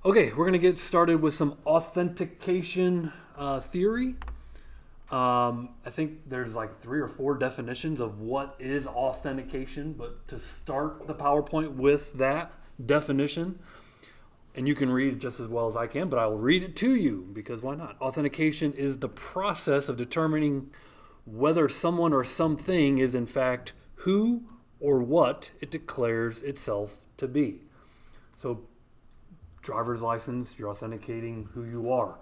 Okay, we're going to get started with some authentication theory. I think there's like 3 or 4 definitions of what is authentication, but to start the PowerPoint with that definition, and you can read it just as well as I can, but I will read it to you because why not? Authentication is the process of determining whether someone or something is in fact who or what it declares itself to be. So, driver's license, you're authenticating who you are.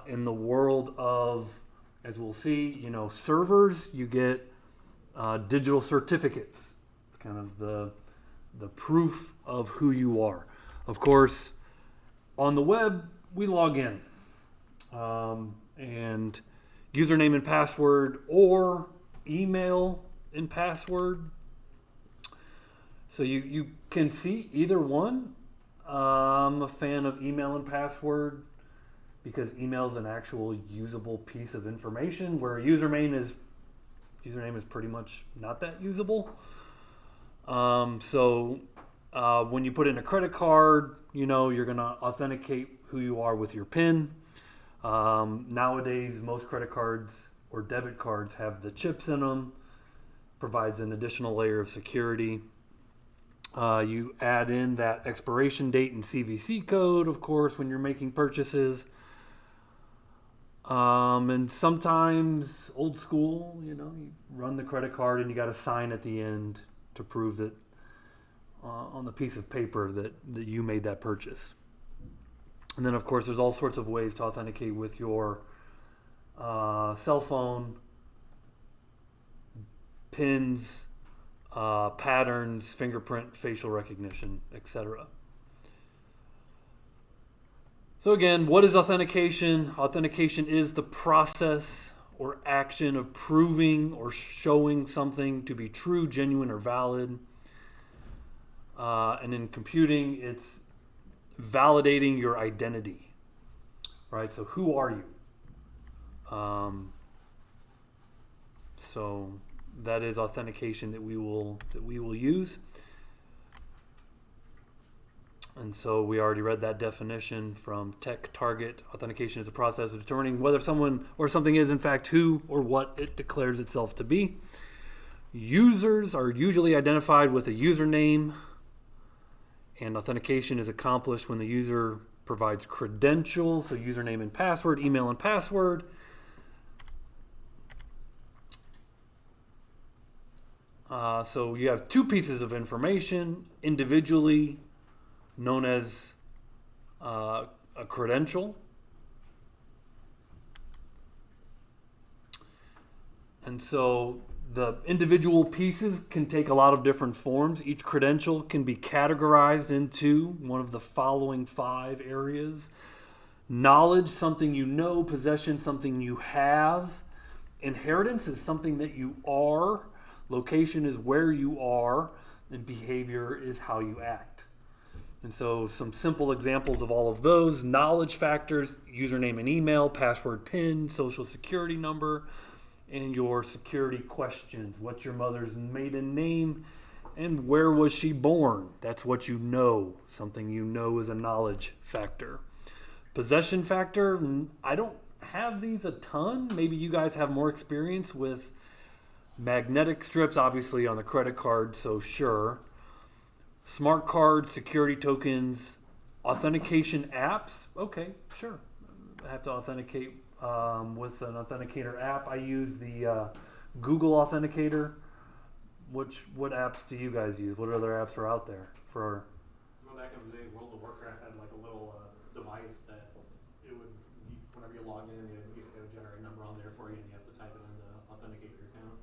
In the world of, as we'll see, servers, you get digital certificates. It's kind of the proof of who you are. Of course, on the web, we log in. And username and password or email and password. So you can see either one. I'm a fan of email and password because email is an actual usable piece of information, where username is pretty much not that usable. So when you put in a credit card, you're going to authenticate who you are with your PIN. Nowadays, most credit cards or debit cards have the chips in them, provides an additional layer of security. You add in that expiration date and CVC code, of course, when you're making purchases. And sometimes, old school, you run the credit card and you got to sign at the end to prove that on the piece of paper that you made that purchase. And then, of course, there's all sorts of ways to authenticate with your cell phone, pins, patterns, fingerprint, facial recognition, etc. So again, what is authentication? Authentication is the process or action of proving or showing something to be true, genuine, or valid. And in computing, it's validating your identity, right? So who are you? So that is authentication that we will use. And so we already read that definition from Tech Target. Authentication is the process of determining whether someone or something is in fact who or what it declares itself to be. Users are usually identified with a username, and authentication is accomplished when the user provides credentials, so username and password, email and password. So you have 2 pieces of information individually, known as a credential. And so the individual pieces can take a lot of different forms. Each credential can be categorized into one of the following 5 areas. Knowledge, something you know. Possession, something you have. Inheritance is something that you are. Location is where you are. And behavior is how you act. And so some simple examples of all of those: knowledge factors, username and email, password, PIN, social security number, and your security questions. What's your mother's maiden name and where was she born? That's what you know. Something you know is a knowledge factor. Possession factor, I don't have these a ton. Maybe you guys have more experience with magnetic strips, obviously on the credit card, so sure. Smart card, security tokens, authentication apps. Okay, sure. I have to authenticate with an authenticator app. I use the Google Authenticator. What apps do you guys use? What other apps are out there for? Well, back in the day, World of Warcraft had like a little device that it would, whenever you log in, it would generate a number on there for you, and you have to type it in to authenticate your account.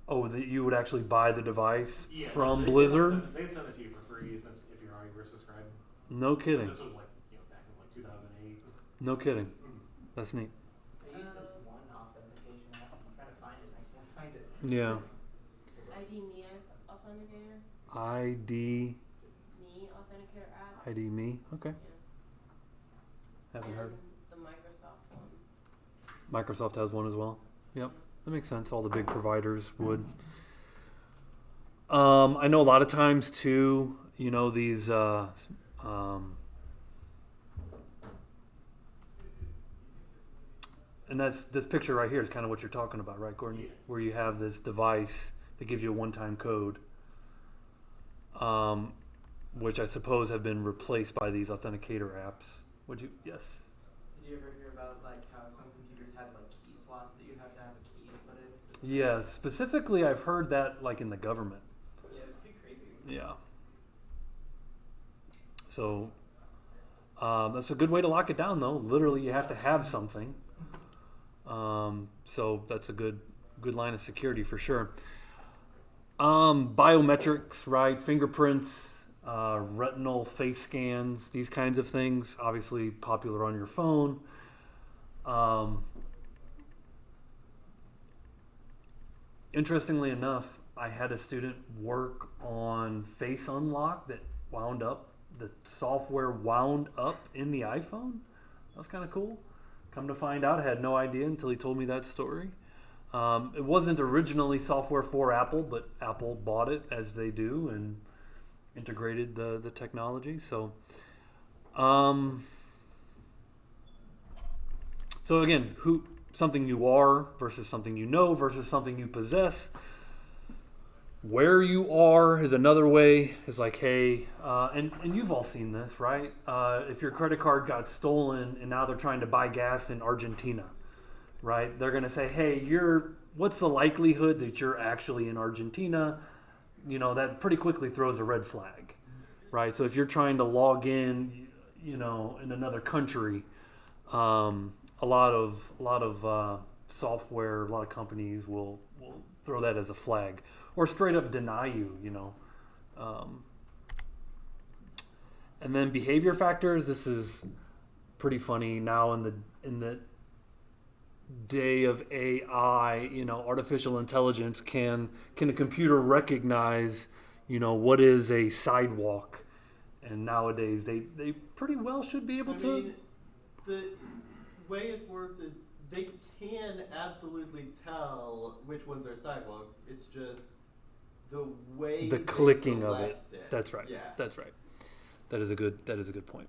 Oh, that you would actually buy the device from they, Blizzard? They send it to you for free since if you're already subscribed. No kidding. This was like back in like 2008. No kidding. That's neat. I use this one authentication app. I'm trying to find it. I can't find it. Yeah. ID Me Authenticator. ID Me Authenticator app. ID Me. Okay. Yeah. Haven't And heard. the Microsoft one. Microsoft has one as well. Yep. That makes sense. All the big providers would. I know a lot of times too, these And this picture right here is kind of what you're talking about, right, Gordon? Yeah. Where you have this device that gives you a one-time code, which I suppose have been replaced by these authenticator apps. Would you? Yes. Did you ever hear about like how some computers had like key slots that you have to have a key to put in? Yeah, specifically I've heard that like in the government. Yeah, it's pretty crazy. Yeah. So that's a good way to lock it down, though. Literally, you have to have something. So that's a good line of security for sure. Biometrics, right? Fingerprints, retinal face scans, these kinds of things. Obviously popular on your phone. Interestingly enough, I had a student work on face unlock that wound up. The software wound up in the iPhone. That was kind of cool. Come to find out, I had no idea until he told me that story. It wasn't originally software for Apple, but Apple bought it, as they do, and integrated the technology. So again, something you are versus something you know versus something you possess. Where you are is another way. Is like, hey, and you've all seen this, right? If your credit card got stolen and now they're trying to buy gas in Argentina, right? They're going to say, hey, what's the likelihood that you're actually in Argentina? You know, that pretty quickly throws a red flag, right? So if you're trying to log in, you know, in another country, a lot of software, a lot of companies will throw that as a flag. Or straight up deny you, you know. And then behavior factors. This is pretty funny now in the day of AI. You know, artificial intelligence can a computer recognize, you know, what is a sidewalk? And nowadays they pretty well should be able to. I mean, the way it works is they can absolutely tell which ones are sidewalk. It's just the way the they clicking of it. select That's right. Yeah. That's right. That is a good point.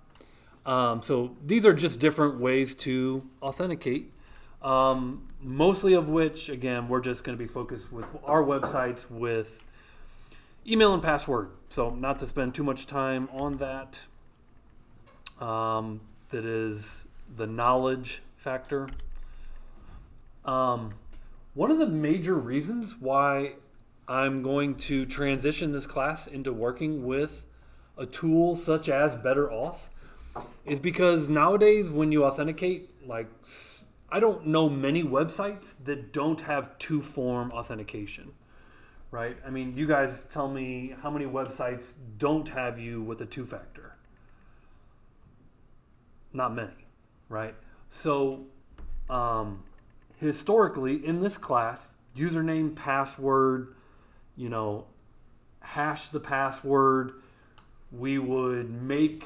So these are just different ways to authenticate. Mostly of which, again, we're just going to be focused with our websites with email and password. So not to spend too much time on that. That is the knowledge factor. One of the major reasons why I'm going to transition this class into working with a tool such as Better-Auth is because nowadays when you authenticate, like, I don't know many websites that don't have two-form authentication, right? I mean, you guys tell me how many websites don't have you with a two-factor. Not many, right? So historically in this class, username, password, you know, hash the password. We would make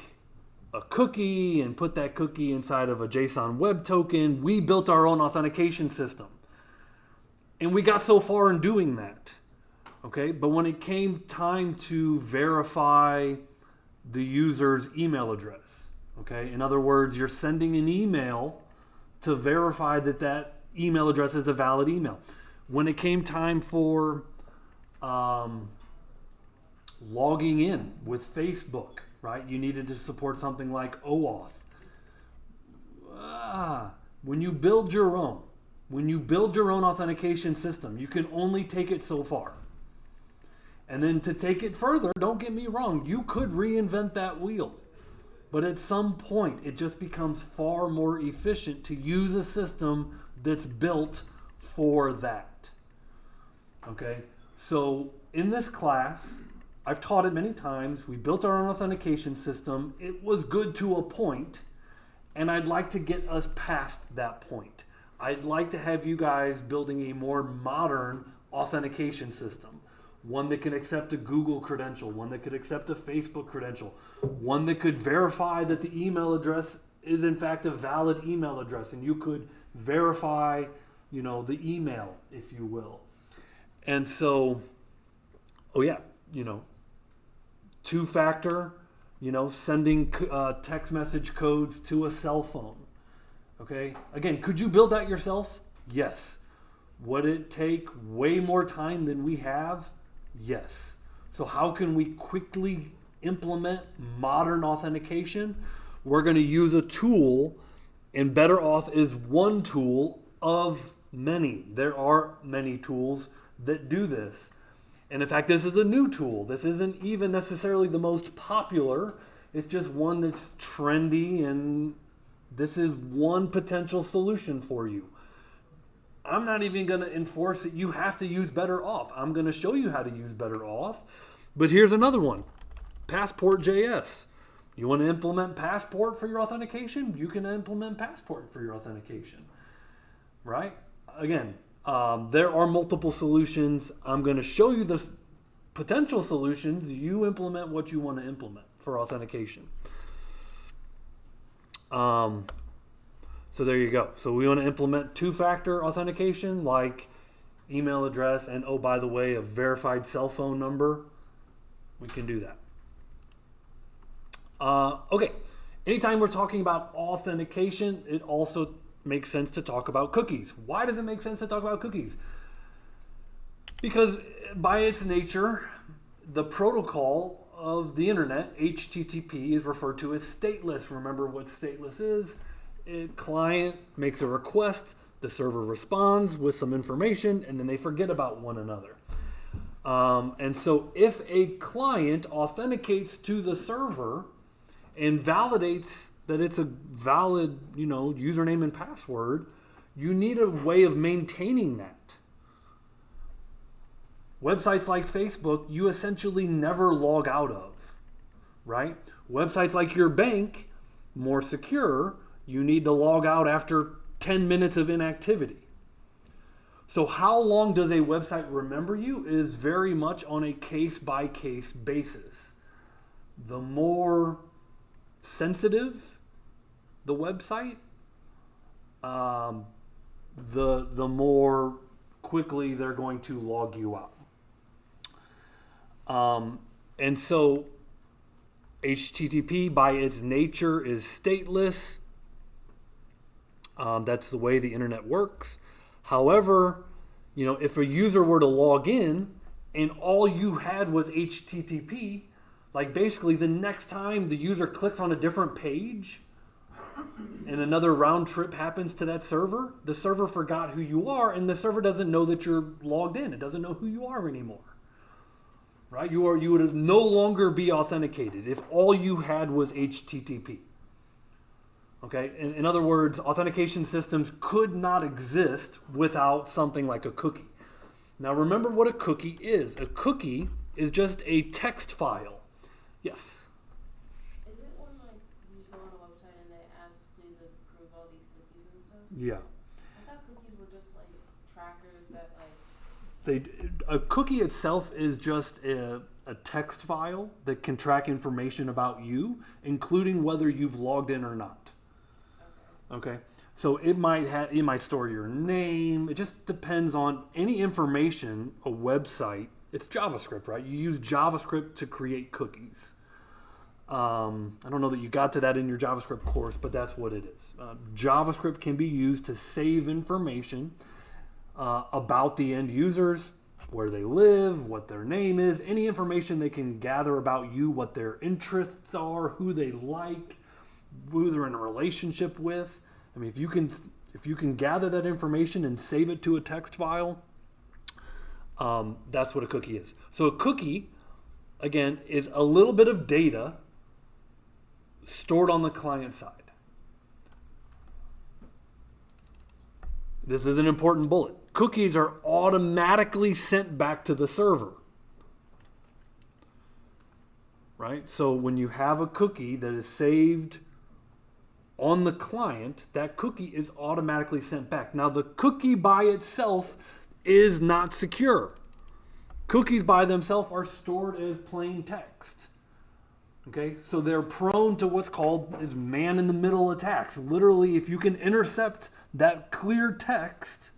a cookie and put that cookie inside of a JSON web token. We built our own authentication system. And we got so far in doing that. Okay, but when it came time to verify the user's email address, okay, in other words, you're sending an email to verify that email address is a valid email. When it came time for logging in with Facebook, right? You needed to support something like OAuth. When you build your own authentication system, you can only take it so far. And then to take it further, don't get me wrong, you could reinvent that wheel. But at some point, it just becomes far more efficient to use a system that's built for that. Okay? So in this class, I've taught it many times. We built our own authentication system. It was good to a point, and I'd like to get us past that point. I'd like to have you guys building a more modern authentication system. One that can accept a Google credential, one that could accept a Facebook credential, one that could verify that the email address is in fact a valid email address, and you could verify, you know, the email, if you will. And so, two-factor, you know, sending text message codes to a cell phone. Okay, again, could you build that yourself? Yes. Would it take way more time than we have? Yes. So how can we quickly implement modern authentication? We're going to use a tool, and Better-Auth is one tool of many. There are many tools that do this. And in fact, this is a new tool. This isn't even necessarily the most popular. It's just one that's trendy, and this is one potential solution for you. I'm not even going to enforce that you have to use Better-Auth. I'm going to show you how to use Better-Auth. But here's another one, Passport.js. You want to implement Passport for your authentication? You can implement Passport for your authentication, right? Again, there are multiple solutions. I'm going to show you the potential solutions. You implement what you want to implement for authentication. So there you go. So we want to implement two-factor authentication, like email address and, oh, by the way, a verified cell phone number. We can do that. Okay. Anytime we're talking about authentication, it also makes sense to talk about cookies. Why does it make sense to talk about cookies? Because by its nature, the protocol of the internet, HTTP, is referred to as stateless. Remember what stateless is? A client makes a request, the server responds with some information, and then they forget about one another. And so if a client authenticates to the server and validates that it's a valid, username and password, you need a way of maintaining that. Websites like Facebook, you essentially never log out of, right? Websites like your bank, more secure, you need to log out after 10 minutes of inactivity. So how long does a website remember you is very much on a case-by-case basis. The more sensitive the website, the more quickly they're going to log you out. And so HTTP by its nature is stateless. That's the way the internet works. However, if a user were to log in and all you had was HTTP, like basically the next time the user clicks on a different page and another round trip happens to that server, the server forgot who you are, and the server doesn't know that you're logged in. It doesn't know who you are anymore. Right? You would no longer be authenticated if all you had was HTTP. Okay? In other words, authentication systems could not exist without something like a cookie. Now remember what a cookie is. A cookie is just a text file. Yes? Is it when like you go on a website and they ask please approve all these cookies and stuff? Yeah. I thought cookies were just like trackers that like... A cookie itself is just a text file that can track information about you, including whether you've logged in or not. Okay, so it might store your name. It just depends on any information. A website, it's JavaScript, right? You use JavaScript to create cookies. I don't know that you got to that in your JavaScript course, but that's what it is. JavaScript can be used to save information about the end users, where they live, what their name is, any information they can gather about you, what their interests are, who they like, who they're in a relationship with. I mean, if you can gather that information and save it to a text file, that's what a cookie is. So a cookie, again, is a little bit of data stored on the client side. This is an important bullet. Cookies are automatically sent back to the server. Right? So when you have a cookie that is saved on the client, that cookie is automatically sent back. Now, the cookie by itself is not secure. Cookies by themselves are stored as plain text. Okay, so they're prone to what's called is man-in-the-middle attacks. Literally, if you can intercept that clear text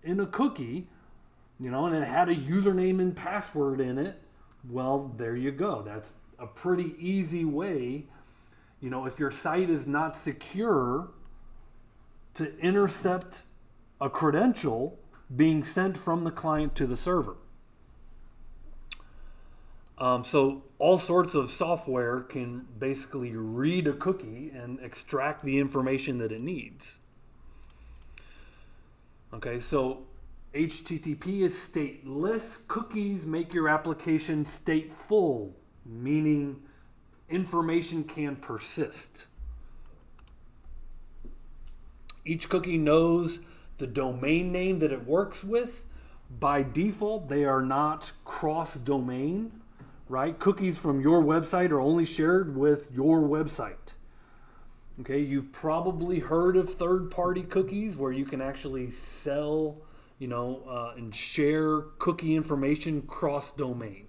in a cookie, and it had a username and password in it, well, there you go. That's a pretty easy way. If your site is not secure, to intercept a credential being sent from the client to the server. So all sorts of software can basically read a cookie and extract the information that it needs. Okay, so HTTP is stateless. Cookies make your application stateful, meaning information can persist. Each cookie knows the domain name that it works with. By default, they are not cross-domain, right? Cookies from your website are only shared with your website. Okay, you've probably heard of third-party cookies where you can actually sell, and share cookie information cross-domain.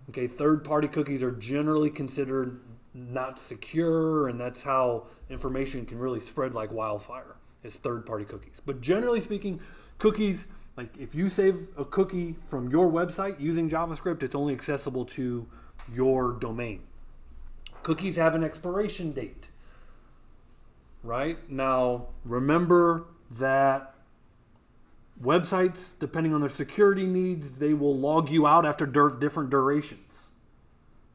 Okay, third-party cookies are generally considered not secure, and that's how information can really spread like wildfire, is third-party cookies. But generally speaking, cookies, like if you save a cookie from your website using JavaScript, it's only accessible to your domain. Cookies have an expiration date, right? Now, remember that websites, depending on their security needs, they will log you out after different durations.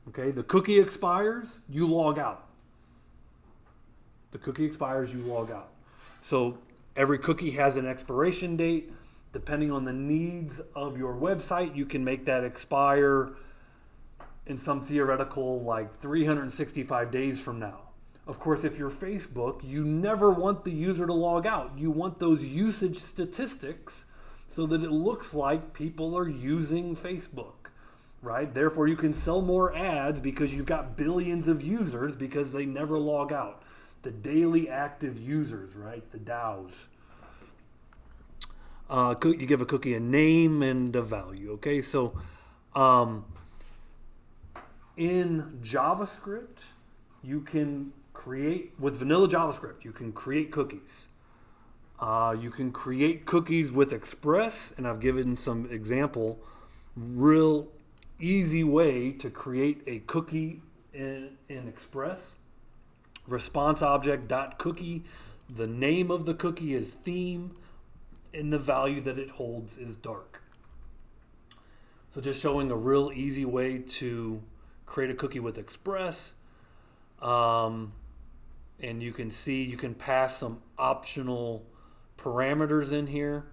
Okay, the cookie expires, you log out. The cookie expires, you log out. So every cookie has an expiration date. Depending on the needs of your website, you can make that expire in some theoretical like 365 days from now. Of course, if you're Facebook, you never want the user to log out. You want those usage statistics so that it looks like people are using Facebook, right? Therefore, you can sell more ads because you've got billions of users because they never log out. The daily active users, right? The DAOs. You give a cookie a name and a value, okay? So in JavaScript, you can create, with vanilla JavaScript, you can create cookies. You can create cookies with Express, and I've given some example, real easy way to create a cookie in Express. Response object.cookie, the name of the cookie is theme, and the value that it holds is dark. So just showing a real easy way to create a cookie with Express. And you can see you can pass some optional parameters in here,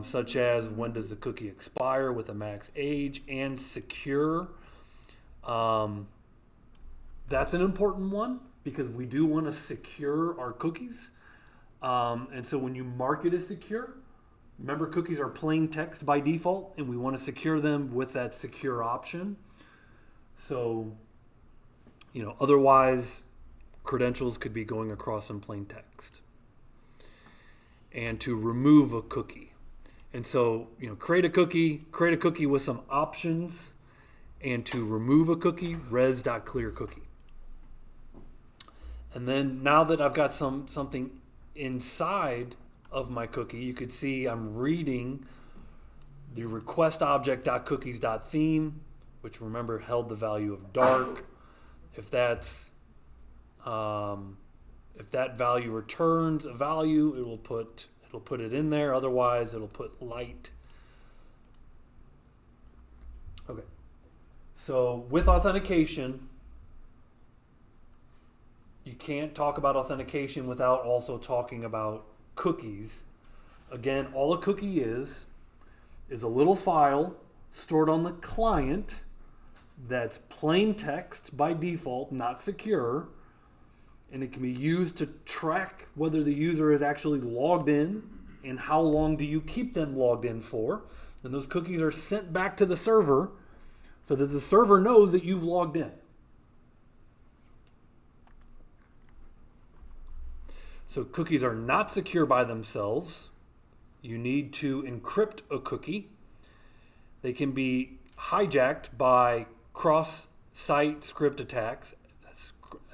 such as when does the cookie expire with a max age and secure. That's an important one because we do want to secure our cookies. And so when you mark it as secure, remember cookies are plain text by default, and we want to secure them with that secure option. So, otherwise credentials could be going across in plain text. And to remove a cookie. And so, create a cookie with some options, and to remove a cookie, res.clearCookie. And then now that I've got something inside of my cookie, you could see I'm reading the request object.cookies.theme, which remember held the value of dark. If that value returns a value, it'll put it in there. Otherwise, it'll put light. Okay. So with authentication, you can't talk about authentication without also talking about cookies. Again, all a cookie is a little file stored on the client that's plain text by default, not secure, and it can be used to track whether the user is actually logged in and how long do you keep them logged in for. And those cookies are sent back to the server so that the server knows that you've logged in. So cookies are not secure by themselves. You need to encrypt a cookie. They can be hijacked by cross-site script attacks,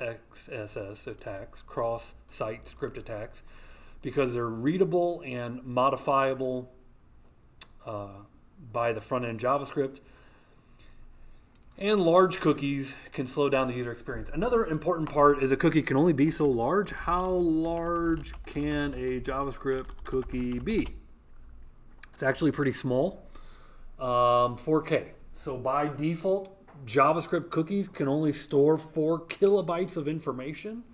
XSS attacks, cross-site script attacks, because they're readable and modifiable by the front-end JavaScript. And large cookies can slow down the user experience. Another important part is a cookie can only be so large. How large can a JavaScript cookie be? It's actually pretty small, 4K. So by default, JavaScript cookies can only store 4 kilobytes of information.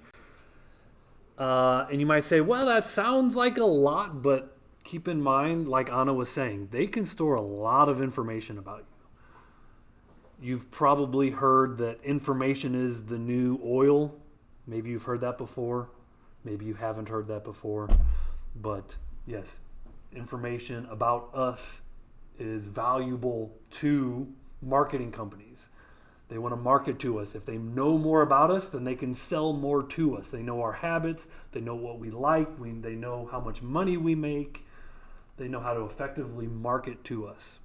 And you might say, well, that sounds like a lot, but keep in mind, like Anna was saying, they can store a lot of information about you. You've probably heard that information is the new oil. Maybe you've heard that before. Maybe you haven't heard that before. But yes, information about us is valuable to marketing companies. They want to market to us. If they know more about us, then they can sell more to us. They know our habits. They know what we like. They know how much money we make. They know how to effectively market to us.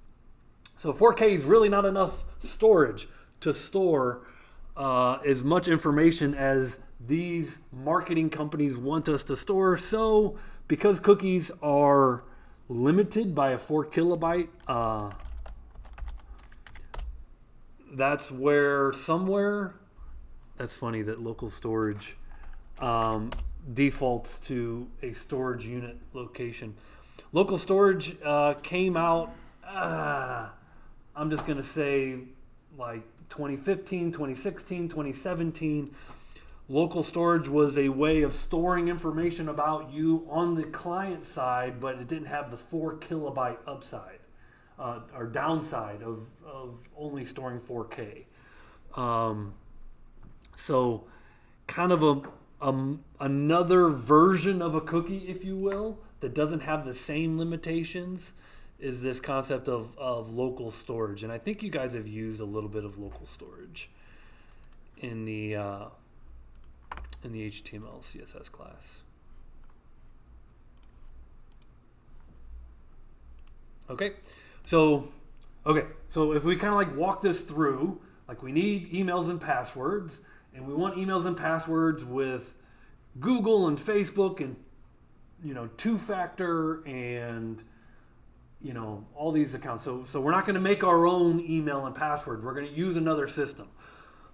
So 4K is really not enough storage to store as much information as these marketing companies want us to store. So because cookies are limited by a 4 kilobyte, that's where somewhere, that's funny that local storage defaults to a storage unit location. Local storage came out, I'm just going to say like 2015, 2016, 2017. Local storage was a way of storing information about you on the client side, but it didn't have the 4 kilobyte upside or downside of only storing 4K. So kind of another version of a cookie, if you will, that doesn't have the same limitations is this concept of local storage. And I think you guys have used a little bit of local storage in the HTML CSS class. Okay, so if we kind of like walk this through, like we need emails and passwords, and we want emails and passwords with Google and Facebook and two-factor and all these accounts. So we're not going to make our own email and password. We're going to use another system.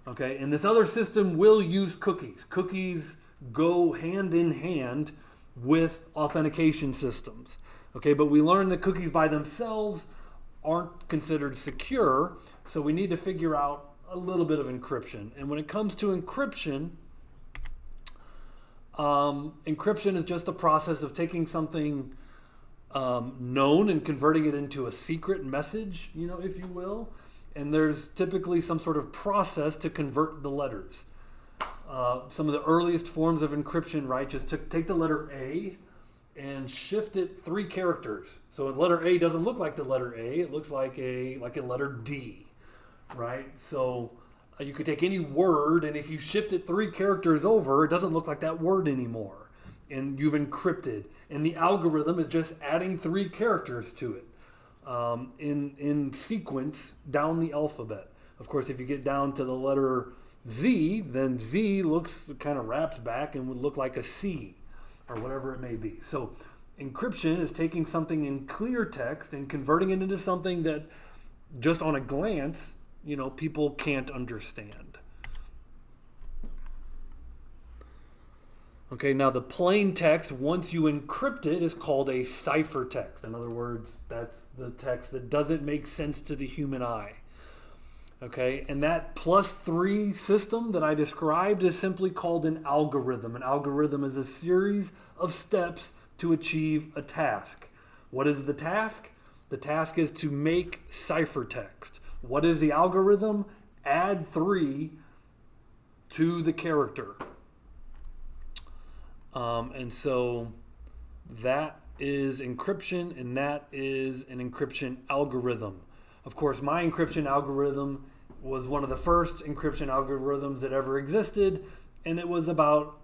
Okay, and this other system will use cookies. Cookies go hand in hand with authentication systems. Okay, but we learned that cookies by themselves aren't considered secure, so we need to figure out a little bit of encryption. And when it comes to encryption, encryption is just a process of taking something known and converting it into a secret message, if you will. And there's typically some sort of process to convert the letters. Some of the earliest forms of encryption, right, just take the letter A and shift it 3 characters. So the letter A doesn't look like the letter A, it looks like a letter D, right? So you could take any word, and if you shift it 3 characters over, it doesn't look like that word anymore. And you've encrypted. And the algorithm is just adding 3 characters to it in sequence down the alphabet. Of course, if you get down to the letter Z, then Z kind of wraps back and would look like a C or whatever it may be. So encryption is taking something in clear text and converting it into something that just on a glance, people can't understand. Okay, now the plain text, once you encrypt it, is called a ciphertext. In other words, that's the text that doesn't make sense to the human eye. Okay, and that +3 system that I described is simply called an algorithm. An algorithm is a series of steps to achieve a task. What is the task? The task is to make ciphertext. What is the algorithm? Add 3 to the character. And so that is encryption, and that is an encryption algorithm. Of course, my encryption algorithm was one of the first encryption algorithms that ever existed, and it was about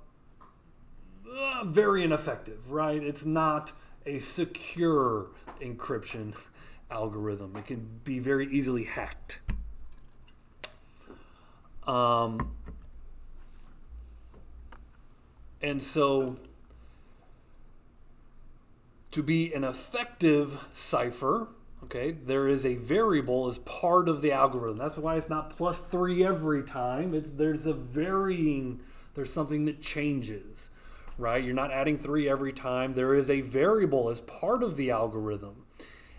very ineffective, right? It's not a secure encryption algorithm. It can be very easily hacked. And so, to be an effective cipher, Okay, there is a variable as part of the algorithm. That's why it's not +3 every time. There's something that changes, right? You're not adding 3 every time. There is a variable as part of the algorithm,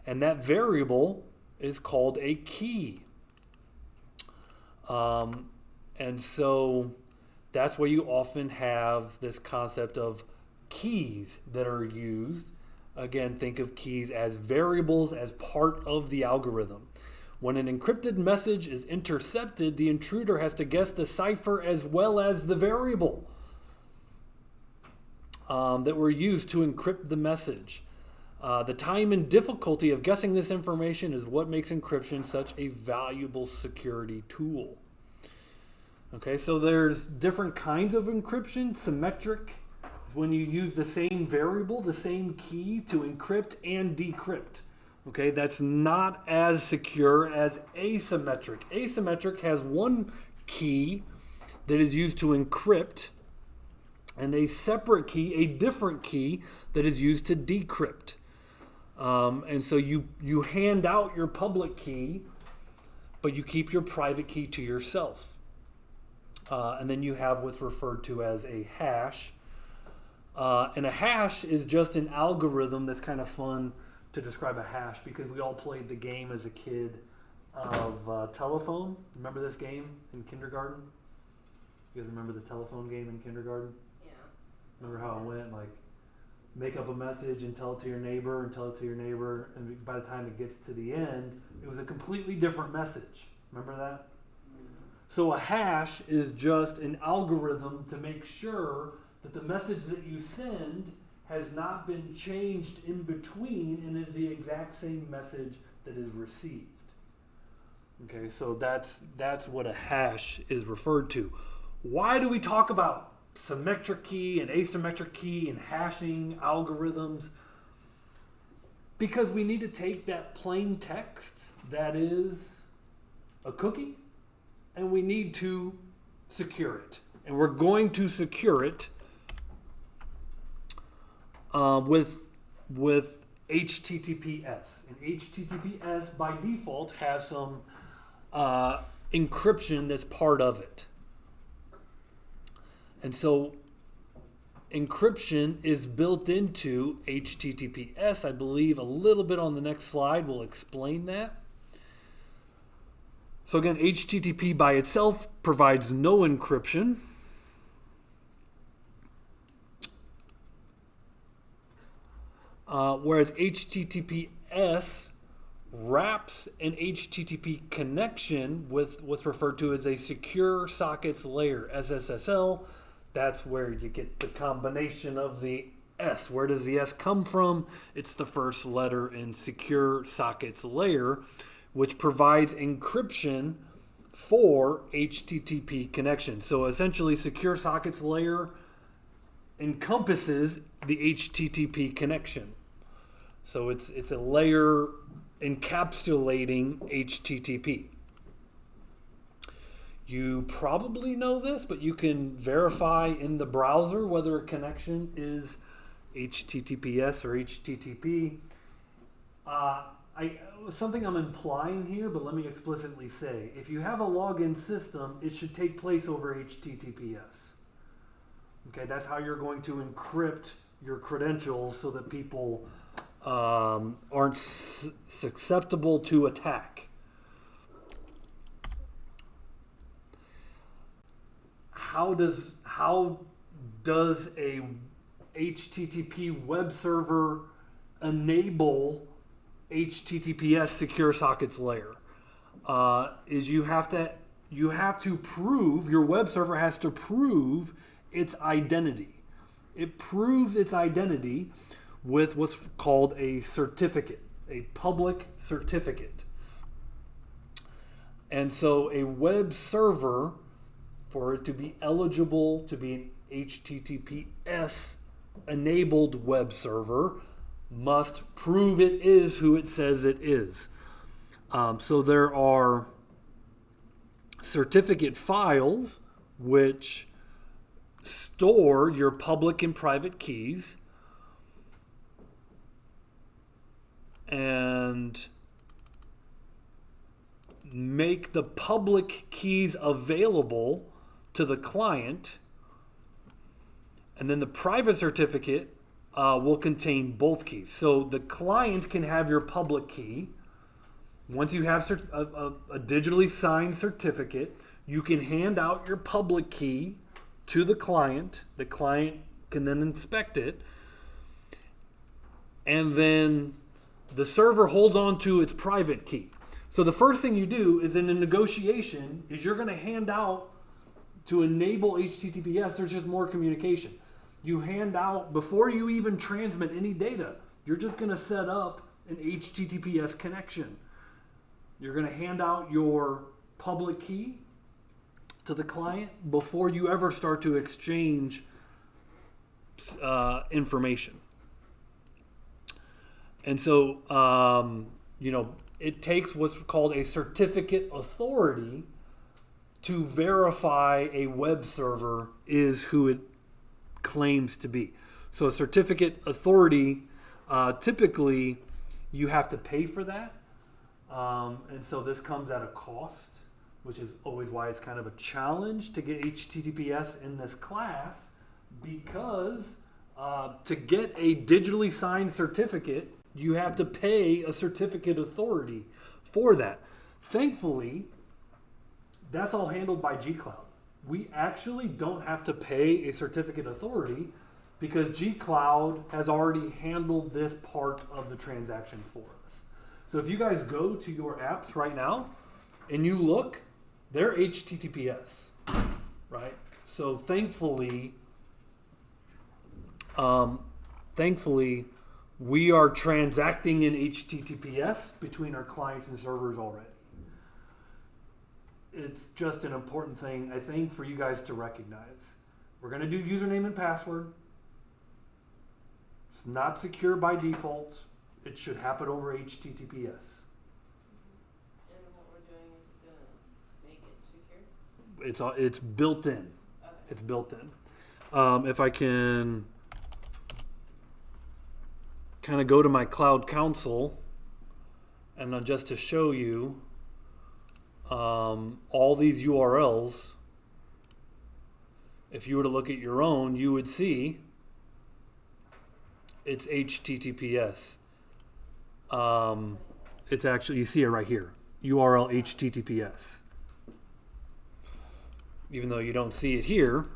and that variable is called a key. And so that's where you often have this concept of keys that are used. Again, think of keys as variables as part of the algorithm. When an encrypted message is intercepted, the intruder has to guess the cipher as well as the variable that were used to encrypt the message. The time and difficulty of guessing this information is what makes encryption such a valuable security tool. Okay, so there's different kinds of encryption. Symmetric is when you use the same variable, the same key to encrypt and decrypt. Okay, that's not as secure as asymmetric. Asymmetric has one key that is used to encrypt and a separate key, a different key that is used to decrypt. And so you hand out your public key, but you keep your private key to yourself. And then you have what's referred to as a hash. And a hash is just an algorithm that's kind of fun to describe a hash because we all played the game as a kid of telephone. Remember this game in kindergarten? You guys remember the telephone game in kindergarten? Yeah. Remember how it went? Like, make up a message and tell it to your neighbor and tell it to your neighbor. And by the time it gets to the end, it was a completely different message. Remember that? So a hash is just an algorithm to make sure that the message that you send has not been changed in between and is the exact same message that is received. Okay, so that's what a hash is referred to. Why do we talk about symmetric key and asymmetric key and hashing algorithms? Because we need to take that plain text that is a cookie and we need to secure it. And we're going to secure it with HTTPS. And HTTPS by default has some encryption that's part of it. And so encryption is built into HTTPS. I believe a little bit on the next slide will explain that. So again, HTTP by itself provides no encryption. Whereas HTTPS wraps an HTTP connection with what's referred to as a secure sockets layer, SSL. That's where you get the combination of the S. Where does the S come from? It's the first letter in secure sockets layer, which provides encryption for HTTP connections. So essentially, secure sockets layer encompasses the HTTP connection. So it's a layer encapsulating HTTP. You probably know this, but you can verify in the browser whether a connection is HTTPS or HTTP. Something I'm implying here, but let me explicitly say, if you have a login system, it should take place over HTTPS. Okay, that's how you're going to encrypt your credentials so that people aren't susceptible to attack. How does a HTTP web server enable HTTPS secure sockets layer? Is you have to prove, your web server has to prove its identity. It proves its identity with what's called a certificate, a public certificate. And so a web server, for it to be eligible to be an HTTPS enabled web server, must prove it is who it says it is. So there are certificate files which store your public and private keys, and make the public keys available to the client, and then the private certificate will contain both keys. So the client can have your public key. Once you have a digitally signed certificate, you can hand out your public key to the client. The client can then inspect it. And then the server holds on to its private key. So the first thing you do is in a negotiation is you're going to hand out, to enable HTTPS, there's just more communication. You hand out, before you even transmit any data, you're just going to set up an HTTPS connection. You're going to hand out your public key to the client before you ever start to exchange information. And so, it takes what's called a certificate authority to verify a web server is who it claims to be. So a certificate authority, typically you have to pay for that. And so this comes at a cost, which is always why it's kind of a challenge to get HTTPS in this class, because to get a digitally signed certificate, you have to pay a certificate authority for that. Thankfully, that's all handled by G-Cloud. We actually don't have to pay a certificate authority because G-Cloud has already handled this part of the transaction for us. So if you guys go to your apps right now and you look, they're HTTPS, right? So thankfully, we are transacting in HTTPS between our clients and servers already. It's just an important thing, I think, for you guys to recognize. We're going to do username and password. It's not secure by default. It should happen over HTTPS. And what we're doing is gonna make it secure? It's built in. Okay. It's built in. If I can kind of go to my Cloud Console, and then just to show you all these URLs, if you were to look at your own, you would see it's HTTPS. It's actually, you see it right here, URL HTTPS. Even though you don't see it here.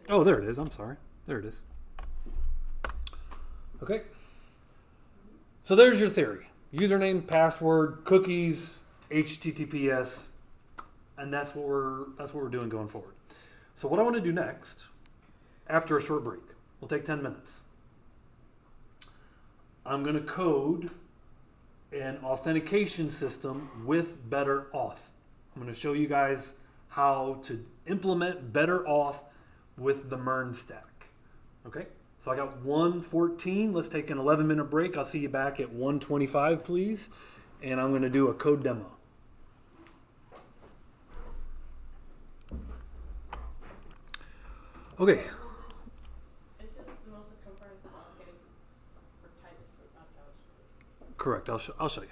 Oh, there it is. I'm sorry. There it is. Okay. So there's your theory. Username, password, cookies, HTTPS, and that's what we're doing going forward. So what I want to do next, after a short break, we'll take 10 minutes. I'm going to code an authentication system with Better-Auth. I'm going to show you guys how to implement Better-Auth with the MERN stack. Okay? So I got 1:14. Let's take an 11-minute break. I'll see you back at 1:25, please. And I'm going to do a code demo. Okay. It's just the most comprehensive authenticating for types, but not JavaScript. Correct. I'll show you.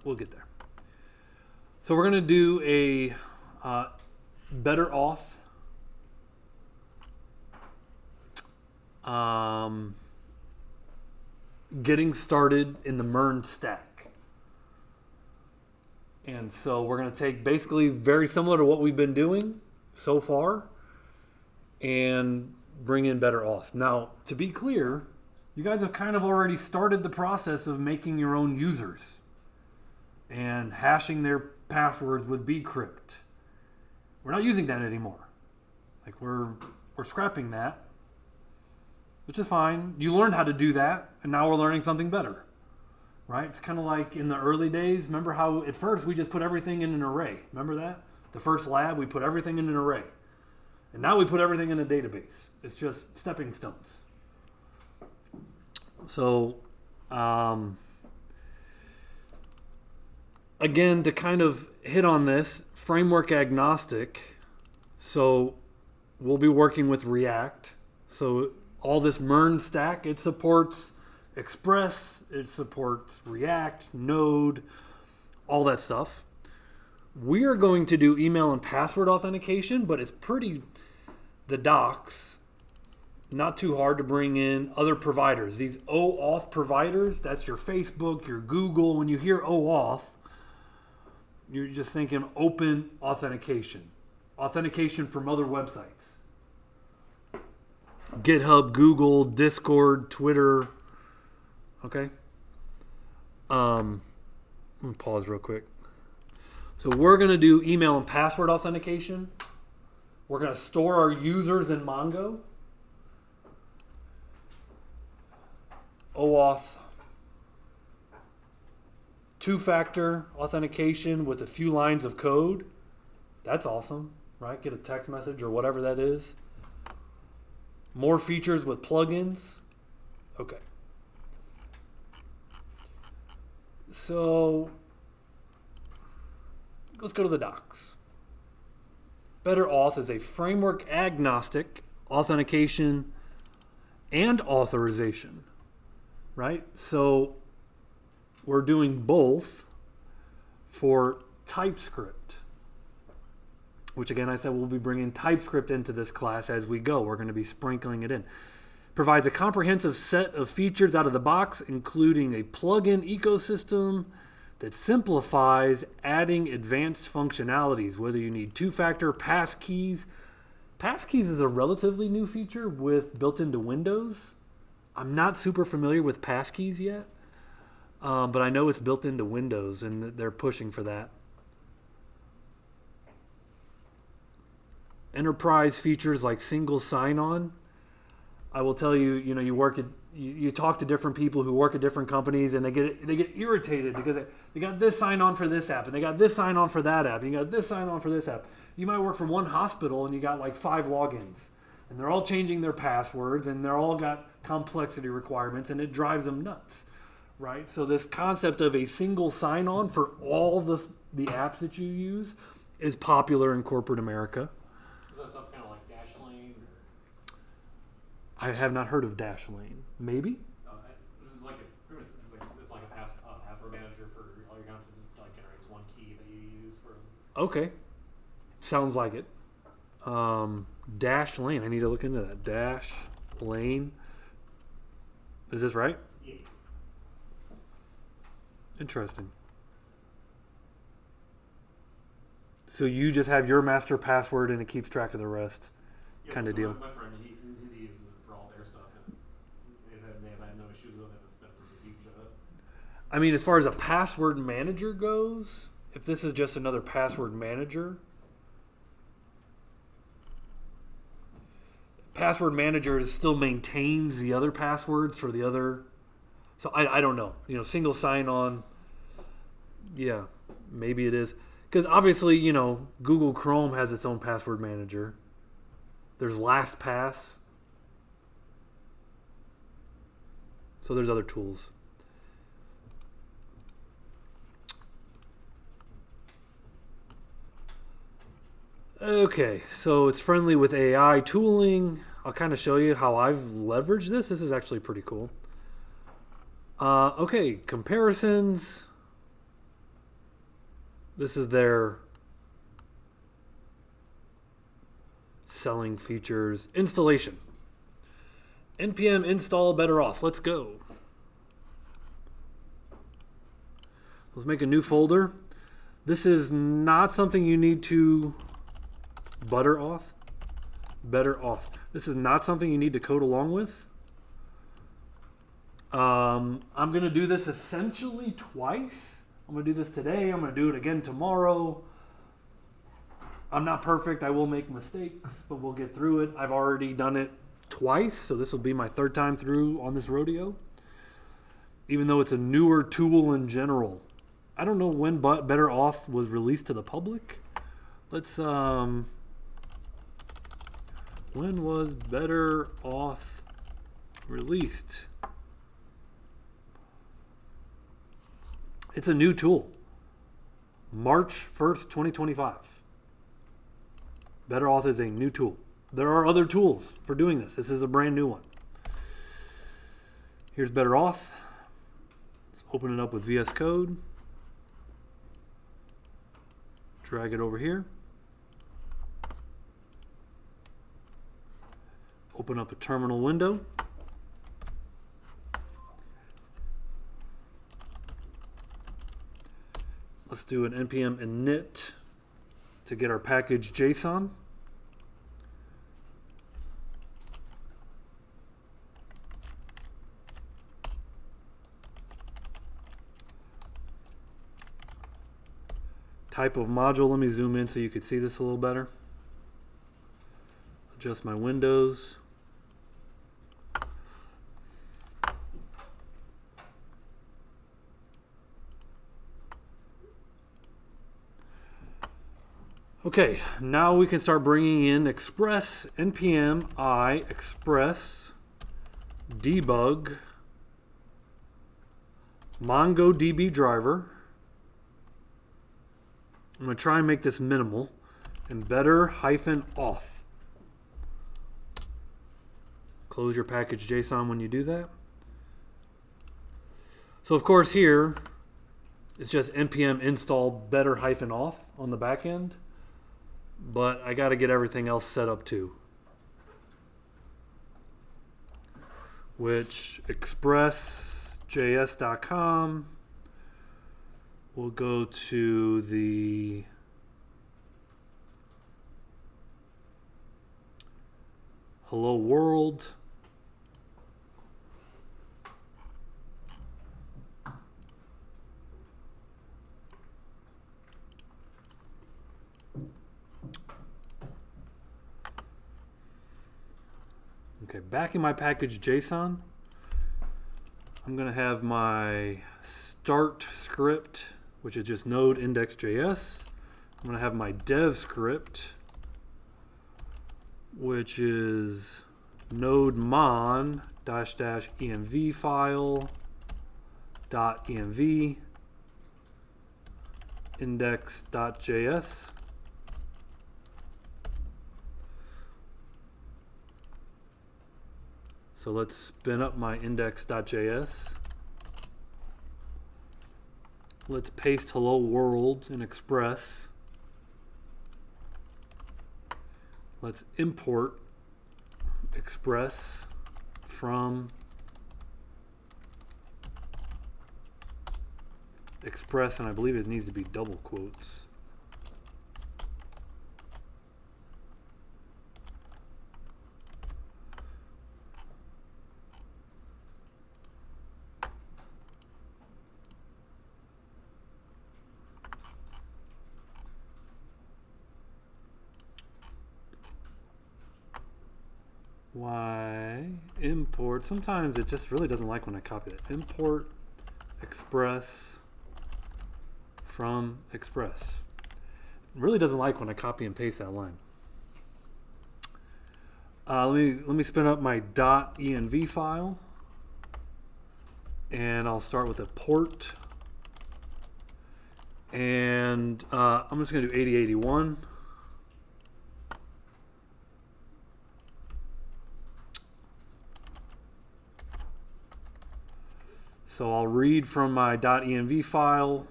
We'll get there. So we're going to do a Better-Auth getting started in the MERN stack. And so we're going to take basically very similar to what we've been doing so far and bring in Better-Auth. Now, to be clear, you guys have kind of already started the process of making your own users and hashing their passwords with bcrypt. We're not using that anymore. Like we're scrapping that, which is fine. You learned how to do that, and now we're learning something better, right? It's kind of like in the early days. Remember how at first we just put everything in an array? Remember that? The first lab, we put everything in an array. And now we put everything in a database. It's just stepping stones. So, again, to kind of hit on this, framework agnostic. So we'll be working with React. So all this MERN stack, it supports Express, it supports React, Node, all that stuff. We are going to do email and password authentication, but it's the docs, not too hard to bring in other providers. These OAuth providers, that's your Facebook, your Google. When you hear OAuth, you're just thinking open authentication. Authentication from other websites. GitHub, Google, Discord, Twitter. Okay. Let me pause real quick. So we're going to do email and password authentication. We're going to store our users in Mongo. OAuth. Two-factor authentication with a few lines of code. That's awesome, right? Get a text message or whatever that is. More features with plugins. Okay. So let's go to the docs. Better-Auth is a framework agnostic authentication and authorization, right? So we're doing both for TypeScript, which again, I said we'll be bringing TypeScript into this class as we go. We're going to be sprinkling it in. Provides a comprehensive set of features out of the box, including a plugin ecosystem that simplifies adding advanced functionalities, whether you need two-factor passkeys. Passkeys is a relatively new feature built into Windows. I'm not super familiar with passkeys yet, but I know it's built into Windows and they're pushing for that. Enterprise features like single sign-on. I will tell you, you talk to different people who work at different companies, and they get irritated because they got this sign-on for this app, and they got this sign-on for that app, and you got this sign-on for this app. You might work for one hospital, and you got like 5 logins, and they're all changing their passwords, and they're all got complexity requirements, and it drives them nuts, right? So this concept of a single sign-on for all the apps that you use is popular in corporate America. Is that stuff kind of like Dashlane? I have not heard of Dashlane. Maybe? It's like a password manager for all your accounts. It like generates one key that you use for. Okay. Sounds like it. Dashlane. I need to look into that. Dashlane. Is this right? Yeah. Interesting. So you just have your master password and it keeps track of the rest, kind of so deal. My friend, he uses it for all their stuff, and they have had no issues with it. It's been a huge. I mean, as far as a password manager goes, if this is just another password manager, password manager still maintains the other passwords for the other. So I don't know. Single sign-on. Yeah, maybe it is. Because obviously, Google Chrome has its own password manager. There's LastPass. So there's other tools. Okay, so it's friendly with AI tooling. I'll kind of show you how I've leveraged this. This is actually pretty cool. Okay, comparisons. This is their selling features. Installation. npm install Better-Auth. Let's go. Let's make a new folder. This is not something you need to Better-Auth. This is not something you need to code along with. I'm going to do this essentially twice. I'm going to do this today. I'm going to do it again tomorrow. I'm not perfect. I will make mistakes, but we'll get through it. I've already done it twice, so this will be my 3rd time through on this rodeo. Even though it's a newer tool in general. I don't know when Better-Auth was released to the public. Let's, when was Better-Auth released? It's a new tool. March 1st, 2025. Better-Auth is a new tool. There are other tools for doing this. This is a brand new one. Here's Better-Auth. Let's open it up with VS Code. Drag it over here. Open up a terminal window. Let's do an npm init to get our package JSON. Type of module, let me zoom in so you can see this a little better. Adjust my windows. Okay, now we can start bringing in express npm I express debug MongoDB driver. I'm going to try and make this minimal, and Better-Auth. Close your package JSON when you do that. So of course here, it's just npm install Better-Auth on the back end, but I got to get everything else set up too. Which expressjs.com. We'll go to the hello world. Okay, back in my package JSON, I'm going to have my start script, which is just node index.js. I'm going to have my dev script, which is node mon --env file .env index.js. So let's spin up my index.js. Let's paste hello world in Express. Let's import Express from Express, and I believe it needs to be double quotes. Why import? Sometimes it just really doesn't like when I copy it. Import Express from Express. It really doesn't like when I copy and paste that line. Let me spin up my .env file, and I'll start with a port, and I'm just going to do 8081. So I'll read from my .env file,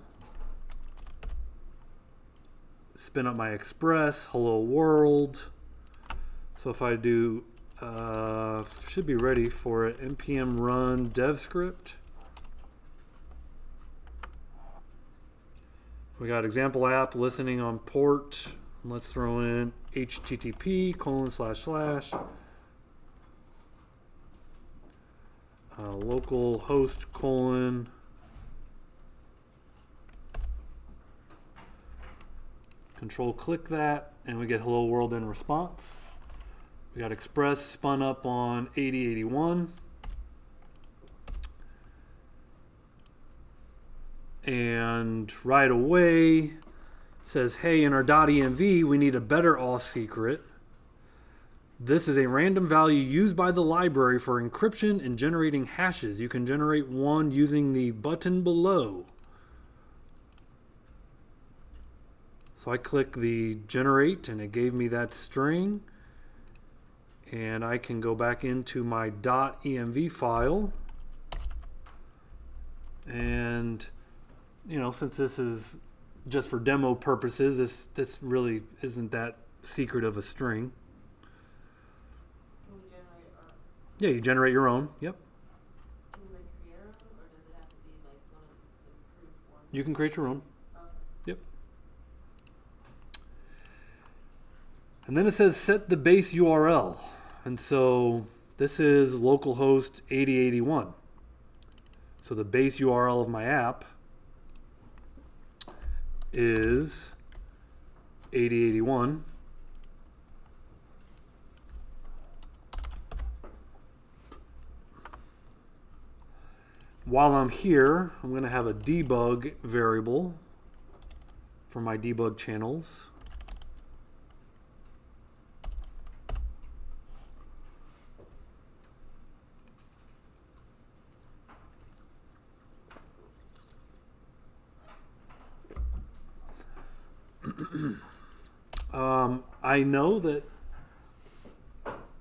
spin up my Express, hello world. So if I do, should be ready for it, npm run dev script. We got example app listening on port. Let's throw in http:// local host : control click that, and we get hello world in response. We got Express spun up on 8081. And right away says, hey, in our .env we need a Better-Auth secret. This is a random value used by the library for encryption and generating hashes. You can generate one using the button below. So I click the generate, and it gave me that string. And I can go back into my .env file. And, you know, since this is just for demo purposes, this really isn't that secret of a string. Can we generate our, Yeah, you generate your own. Yep. can we like create our own, or does it have to be like one of the approved ones? You can create your own. Okay. Yep. And then it says set the base URL. And so this is localhost 8081. So the base URL of my app is 8081. While I'm here, I'm going to have a debug variable for my debug channels. I know that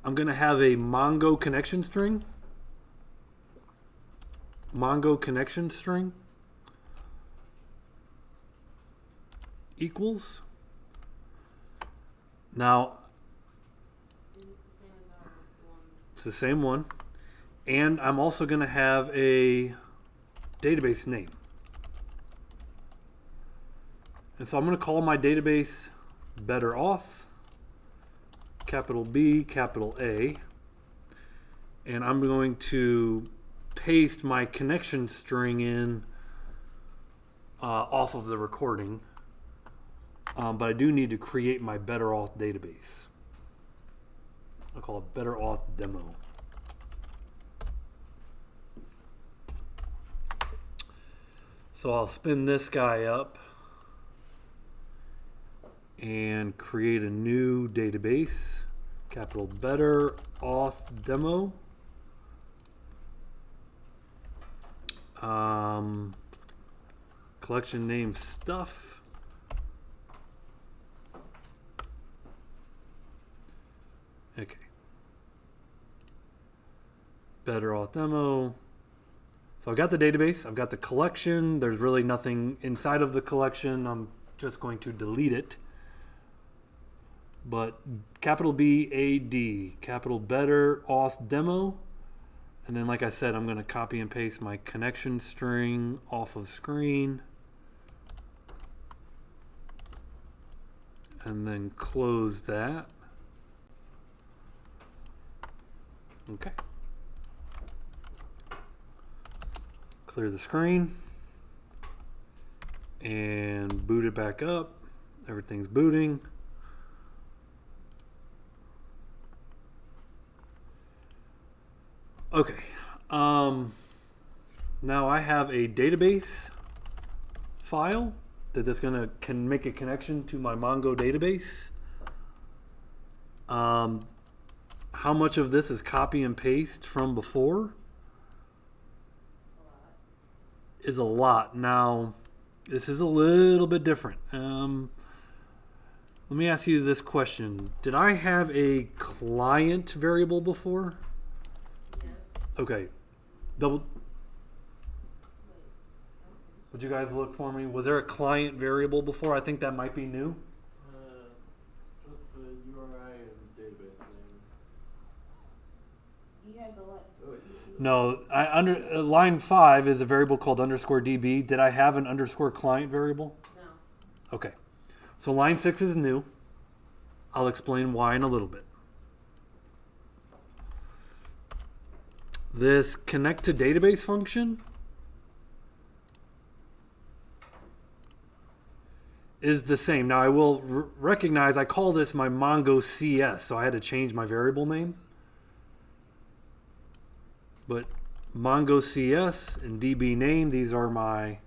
I'm going to have a Mongo connection string. Equals. Now, Is it the same as our one? it's the same one. And I'm also going to have a database name. And so I'm going to call my database Better-Auth, capital B, capital A. And I'm going to paste my connection string in off of the recording. But I do need to create my Better-Auth database. I'll call it Better-Auth demo. So I'll spin this guy up and create a new database, capital Better-Auth demo. Collection name stuff. Okay. Better-Auth demo. So I've got the database, I've got the collection. There's really nothing inside of the collection. I'm just going to delete it. But capital B A D, capital Better-Auth demo. And then, like I said, I'm going to copy and paste my connection string off of screen. And then close that. Okay. Clear the screen. And boot it back up. Everything's booting. Okay. Now I have a database file that is can make a connection to my Mongo database. How much of this is copy and paste from before? A lot. Is a lot. Now, this is a little bit different. Let me ask you this question. Did I have a client variable before? Yes. Okay. Double. Wait. Would you guys look for me? Was there a client variable before? I think that might be new. Just the URI and database name. You had the what? Oh, No, line 5 is a variable called _db. Did I have an underscore client variable? No. Okay. So line 6 is new. I'll explain why in a little bit. This connect to database function is the same. Now I will recognize I call this my Mongo CS, so I had to change my variable name. But Mongo CS and DB name, these are my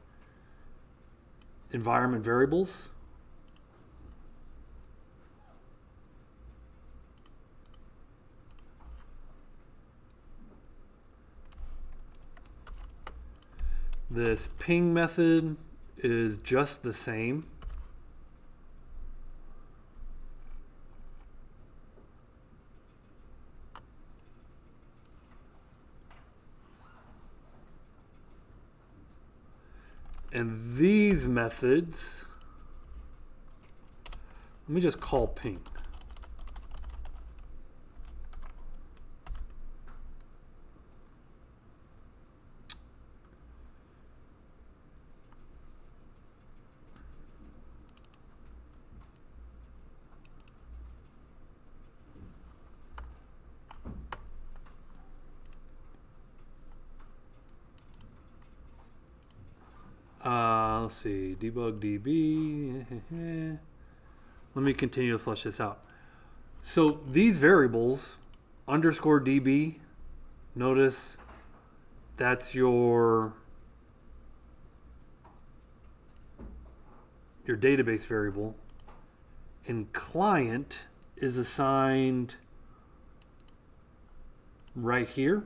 environment variables. This ping method is just the same. And these methods, let me just call ping. Let's see, debug DB. Let me continue to flesh this out. So these variables, underscore DB, notice that's your database variable. And client is assigned right here.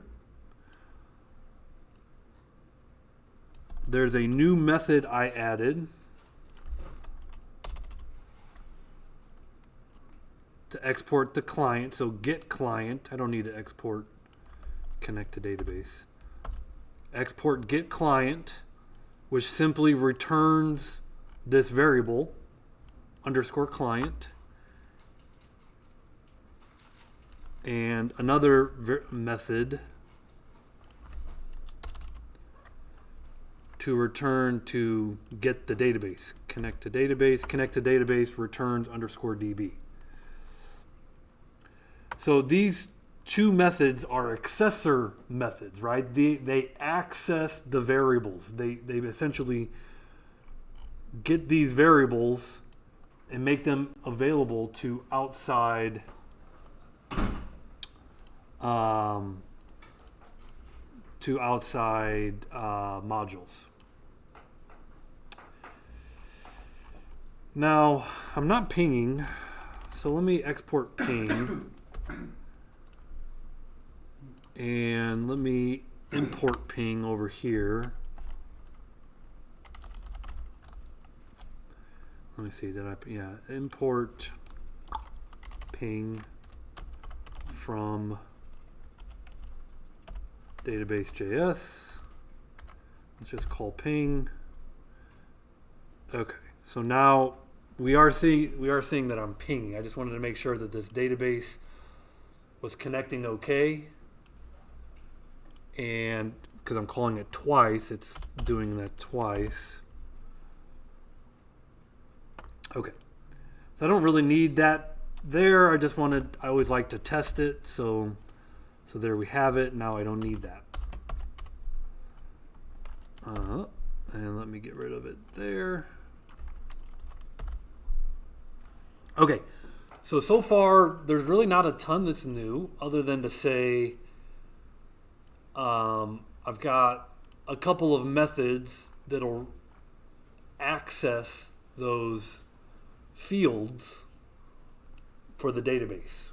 There's a new method I added to export the client. So get client. I don't need to export connect to database. Export get client, which simply returns this variable underscore client. And another method to return to get the database. Connect to database returns underscore DB. So these two methods are accessor methods, right? They access the variables. They essentially get these variables and make them available to outside modules. Now, I'm not pinging, so let me export ping. And let me import ping over here. Let me see, import ping from database.js. Let's just call ping. Okay, so now we are seeing that I'm pinging. I just wanted to make sure that this database was connecting okay. And because I'm calling it twice, it's doing that twice. Okay, so I don't really need that there. I always like to test it. So there we have it. Now I don't need that. And let me get rid of it there. Okay, so far there's really not a ton that's new other than to say I've got a couple of methods that'll access those fields for the database.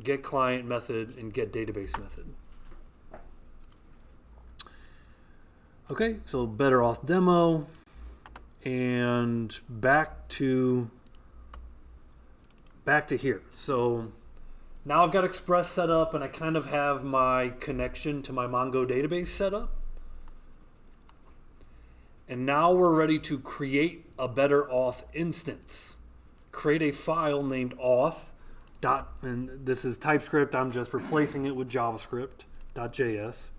Get client method and get database method. Okay, so Better-Auth demo, and back to here. So now I've got Express set up and I kind of have my connection to my Mongo database set up. And now we're ready to create a Better-Auth instance. Create a file named auth. And this is TypeScript. I'm just replacing it with JavaScript.js.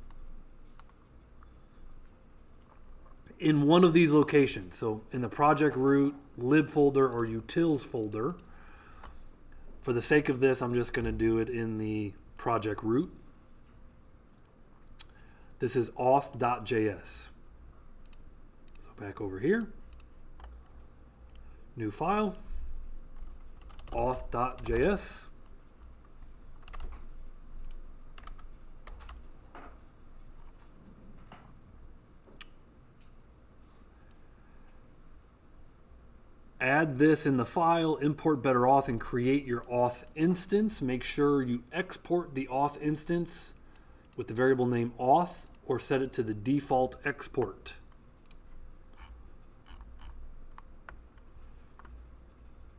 In one of these locations. So in the project root, lib folder, or utils folder. For the sake of this, I'm just going to do it in the project root. This is auth.js. So back over here. New file. Auth.js. Add this in the file, import Better-Auth, and create your auth instance. Make sure you export the auth instance with the variable name auth, or set it to the default export.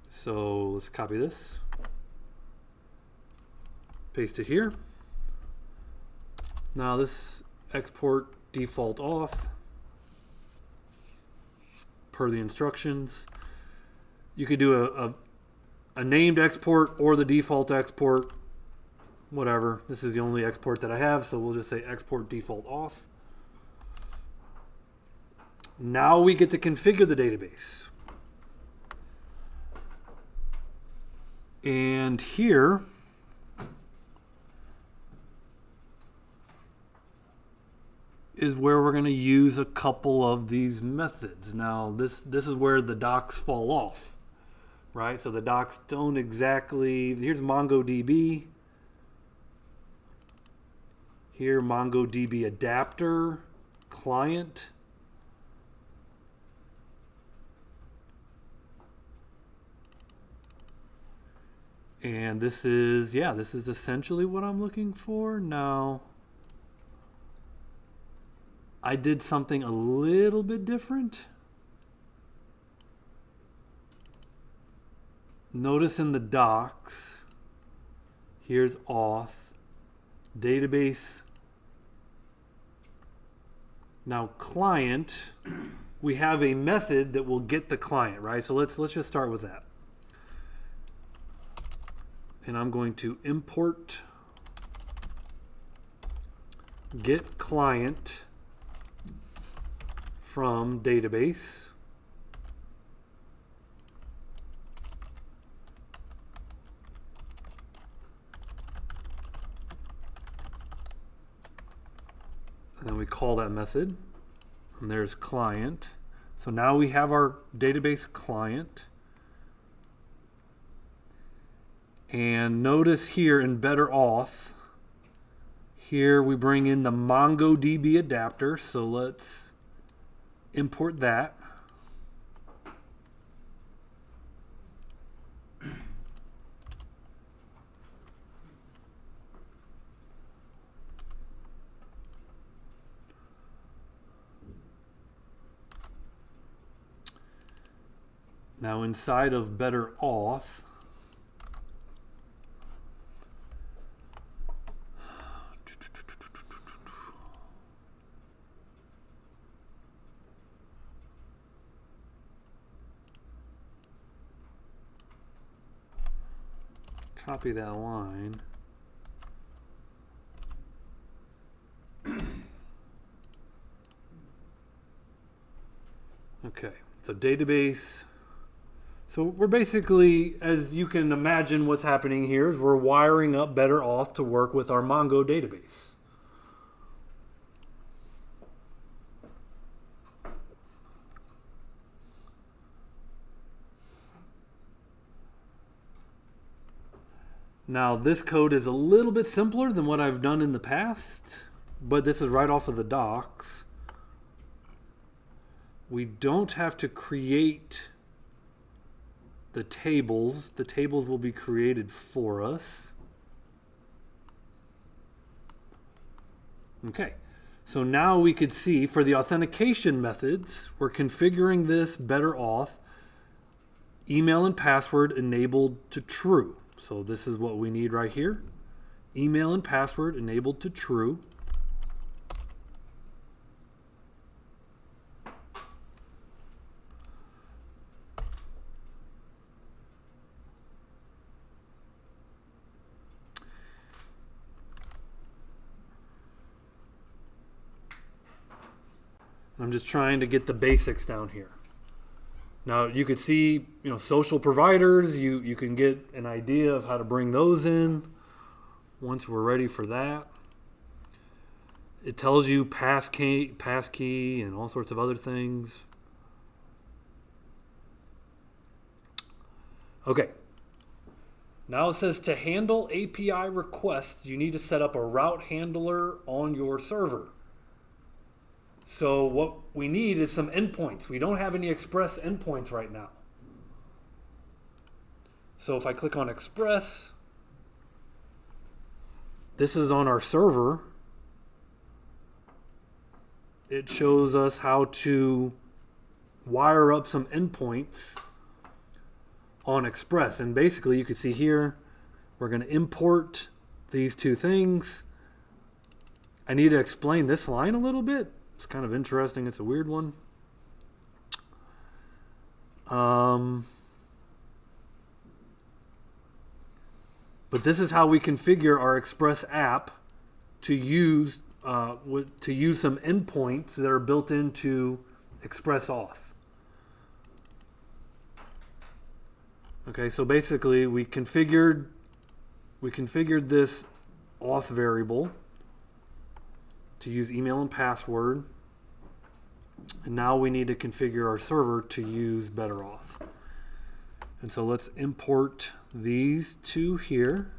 So let's copy this, paste it here. Now this export default auth. per the instructions. You could do a named export or the default export, whatever. This is the only export that I have, so we'll just say export default auth. Now we get to configure the database. And here, is where we're going to use a couple of these methods. Now, this is where the docs fall off, right? So the docs don't exactly, here's MongoDB. Here, MongoDB adapter, client. And this is essentially what I'm looking for. Now, I did something a little bit different. Notice in the docs, here's auth, database. Now client, we have a method that will get the client, right? So let's just start with that. And I'm going to import get client from database. And then we call that method. And there's client. So now we have our database client. And notice here in Better-Auth, here we bring in the MongoDB adapter. So let's import that. Now inside of Better-Auth, copy that line. Okay, so database. So we're basically, as you can imagine, what's happening here is we're wiring up Better-Auth to work with our Mongo database. Now this code is a little bit simpler than what I've done in the past, but this is right off of the docs. We don't have to create the tables. The tables will be created for us. Okay, so now we could see for the authentication methods, we're configuring this Better-Auth email and password enabled to true. So this is what we need right here. Email and password enabled to true. I'm just trying to get the basics down here. Now you could see, social providers, you can get an idea of how to bring those in once we're ready for that. It tells you passkey and all sorts of other things. Okay. Now it says to handle API requests, you need to set up a route handler on your server. So what we need is some endpoints. We don't have any Express endpoints right now. So if I click on Express, this is on our server. It shows us how to wire up some endpoints on Express. And basically you can see here, we're going to import these two things. I need to explain this line a little bit. It's kind of interesting. It's a weird one. But this is how we configure our Express app to use some endpoints that are built into Express-Auth. Okay, so basically we configured this auth variable to use email and password, and now we need to configure our server to use Better-Auth. And so let's import these two here.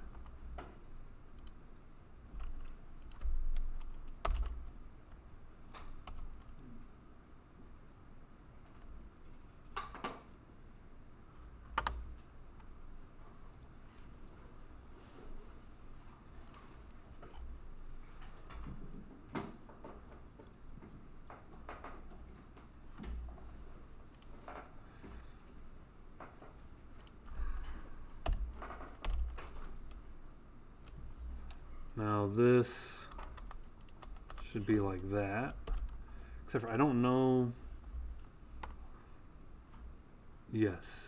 Now this should be like that, except for I don't know. Yes.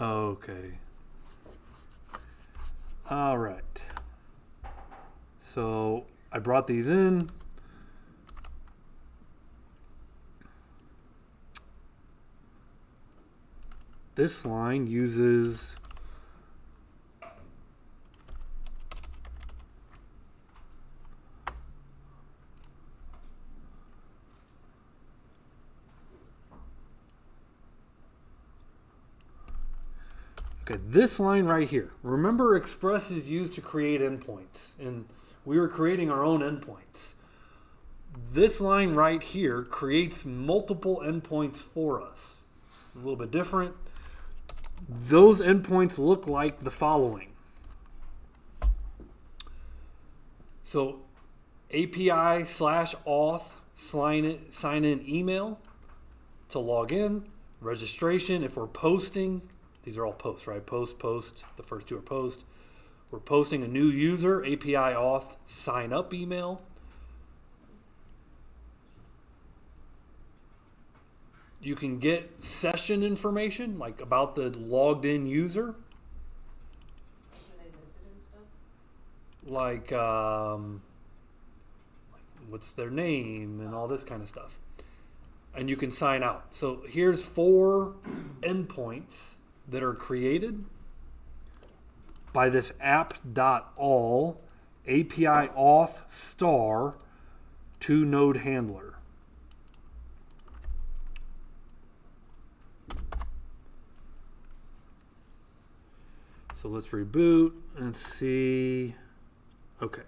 Okay. All right. So I brought these in. This line uses okay, this line right here. Remember, Express is used to create endpoints, and we were creating our own endpoints. This line right here creates multiple endpoints for us. A little bit different. Those endpoints look like the following. So API/auth sign in email to log in, registration if we're posting. These are all posts, right? Post. The first two are post. We're posting a new user, API auth sign up email. You can get session information, like about the logged in user. Can they visit and stuff? Like what's their name and all this kind of stuff. And you can sign out. So here's 4 endpoints that are created by this app.all API auth star to node handler. So let's reboot and see. Okay.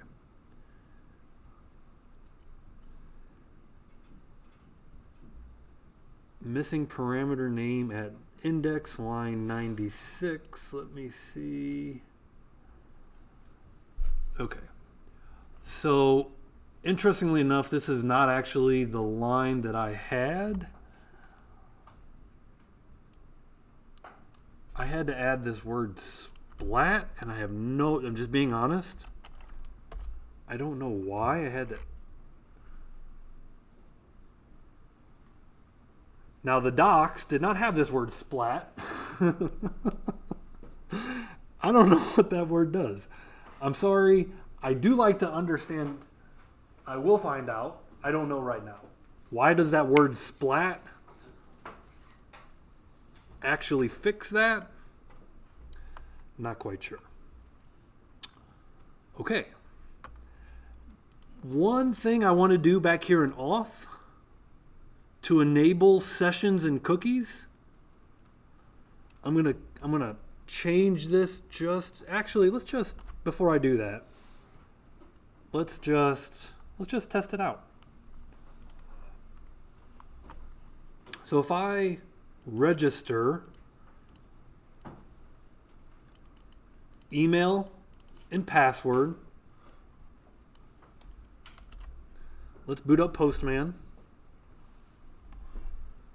Missing parameter name at index line 96. Let me see. Okay. So, interestingly enough, this is not actually the line that I had. I had to add this word splat, and I have no, I'm just being honest. I don't know why I had to. Now, the docs did not have this word splat. I don't know what that word does. I'm sorry. I do like to understand. I will find out. I don't know right now. Why does that word splat actually fix that? Not quite sure. Okay. One thing I want to do back here in auth to enable sessions and cookies. I'm gonna change this let's just before I do that. Let's just test it out. So if I register email and password let's boot up Postman.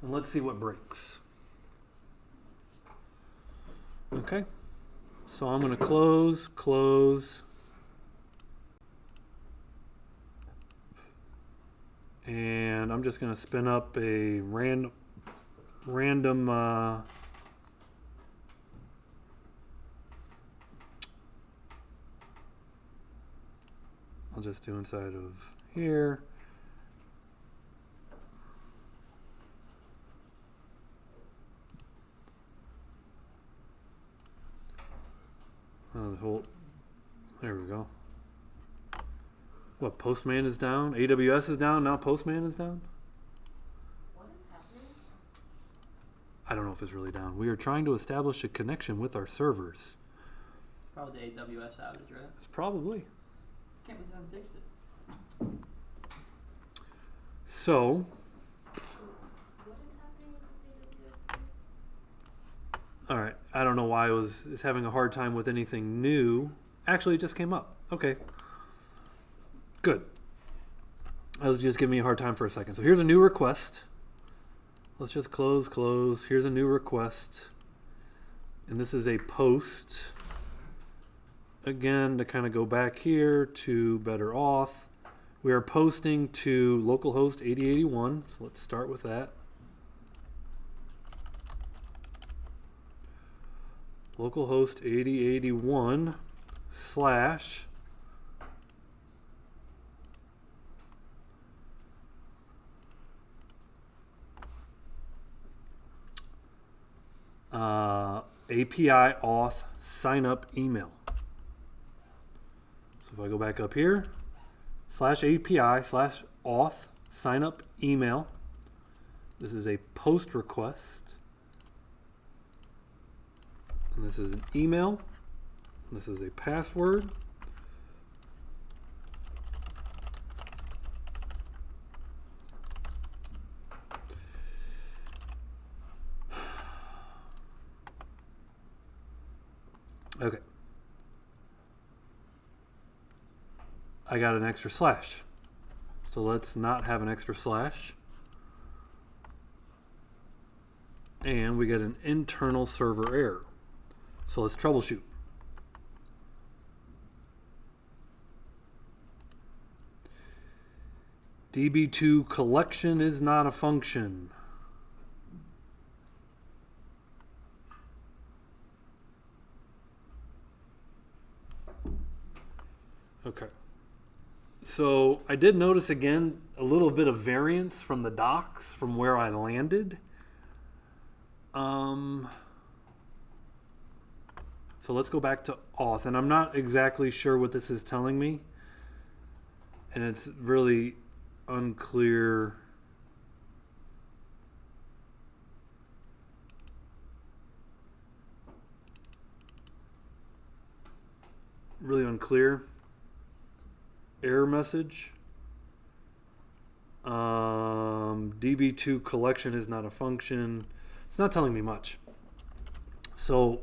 And let's see what breaks. Okay. So I'm going to close. And I'm just going to spin up a random I'll just do inside of here. There we go. What, Postman is down? AWS is down, now Postman is down? What is happening? I don't know if it's really down. We are trying to establish a connection with our servers. Probably the AWS outage, right? It's probably. Can't believe they haven't fixed it. So, What is happening with this AWS thing? alright, I don't know why it's having a hard time with anything new. Actually, it just came up. Okay. Good. I was just giving me a hard time for a second. So here's a new request. Let's just close. Here's a new request. And this is a post. Again, to kind of go back here to Better-Auth. We are posting to localhost 8081. So let's start with that. Localhost 8081 slash API auth sign up email. So if I go back up here, slash API slash auth sign up email. This is a post request. And this is an email. This is a password. Okay. I got an extra slash. So let's not have an extra slash. And we get an internal server error. So let's troubleshoot. DB2 collection is not a function. Okay. So I did notice again a little bit of variance from the docs from where I landed. So let's go back to auth, and I'm not exactly sure what this is telling me, and it's really unclear. Really unclear. Error message. DB2 collection is not a function. It's not telling me much. So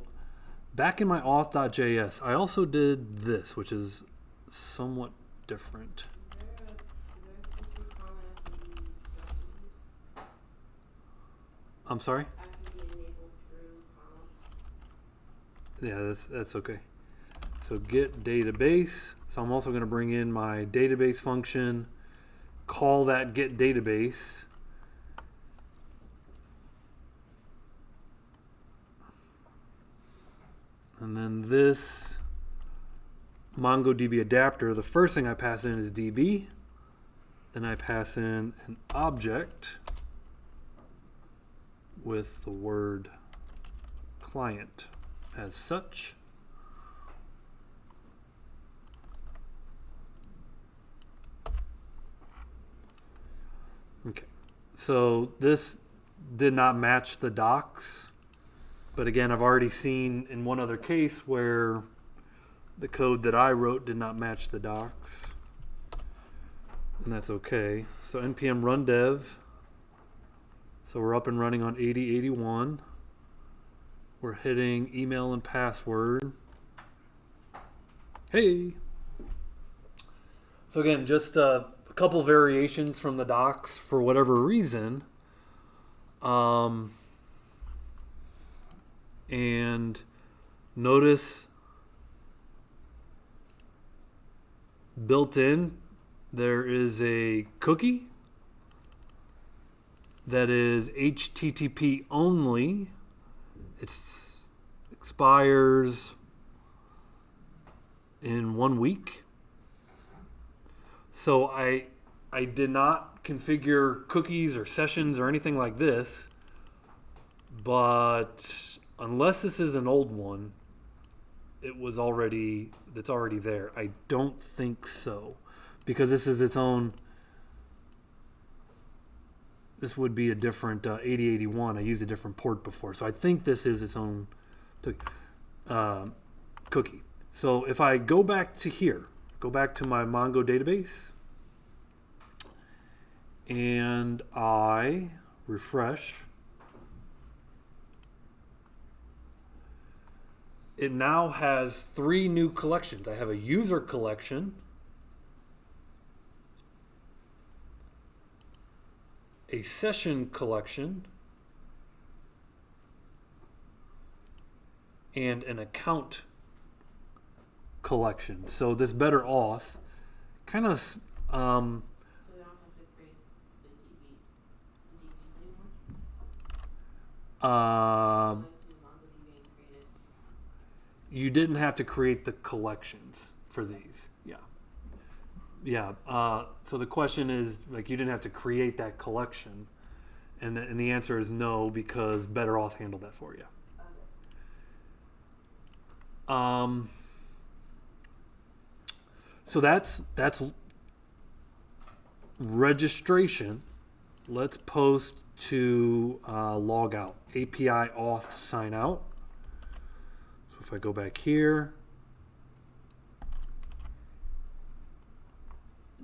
back in my auth.js, I also did this, which is somewhat different. I'm sorry? Yeah, that's okay. So get database. So I'm also going to bring in my database function, call that get database. And then this MongoDB adapter, the first thing I pass in is DB. Then I pass in an object with the word client as such. Okay, so this did not match the docs, but again, I've already seen in one other case where the code that I wrote did not match the docs, and that's okay. So npm run dev. So we're up and running on 8081. We're hitting email and password. Hey! So again, just a couple variations from the docs for whatever reason. And notice built in there is a cookie that is HTTP only. It expires in 1 week. So I did not configure cookies or sessions or anything like this, but unless this is an old one, that's already there. I don't think so, because this is its own. This would be a different 8081. I used a different port before, so I think this is its own cookie. So if I go back to here, go back to my Mongo database, and I refresh, it now has 3 new collections. I have a user collection, a session collection, and an account collection. So this Better-Auth kind of So we don't have to create the DBs anymore? Go to MongoDB and create it. you didn't have to create the collections for these. Yeah. So the question is, like, you didn't have to create that collection, and the answer is no, because Better-Auth handled that for you. So that's registration. Let's post to log out. API auth sign out. So if I go back here,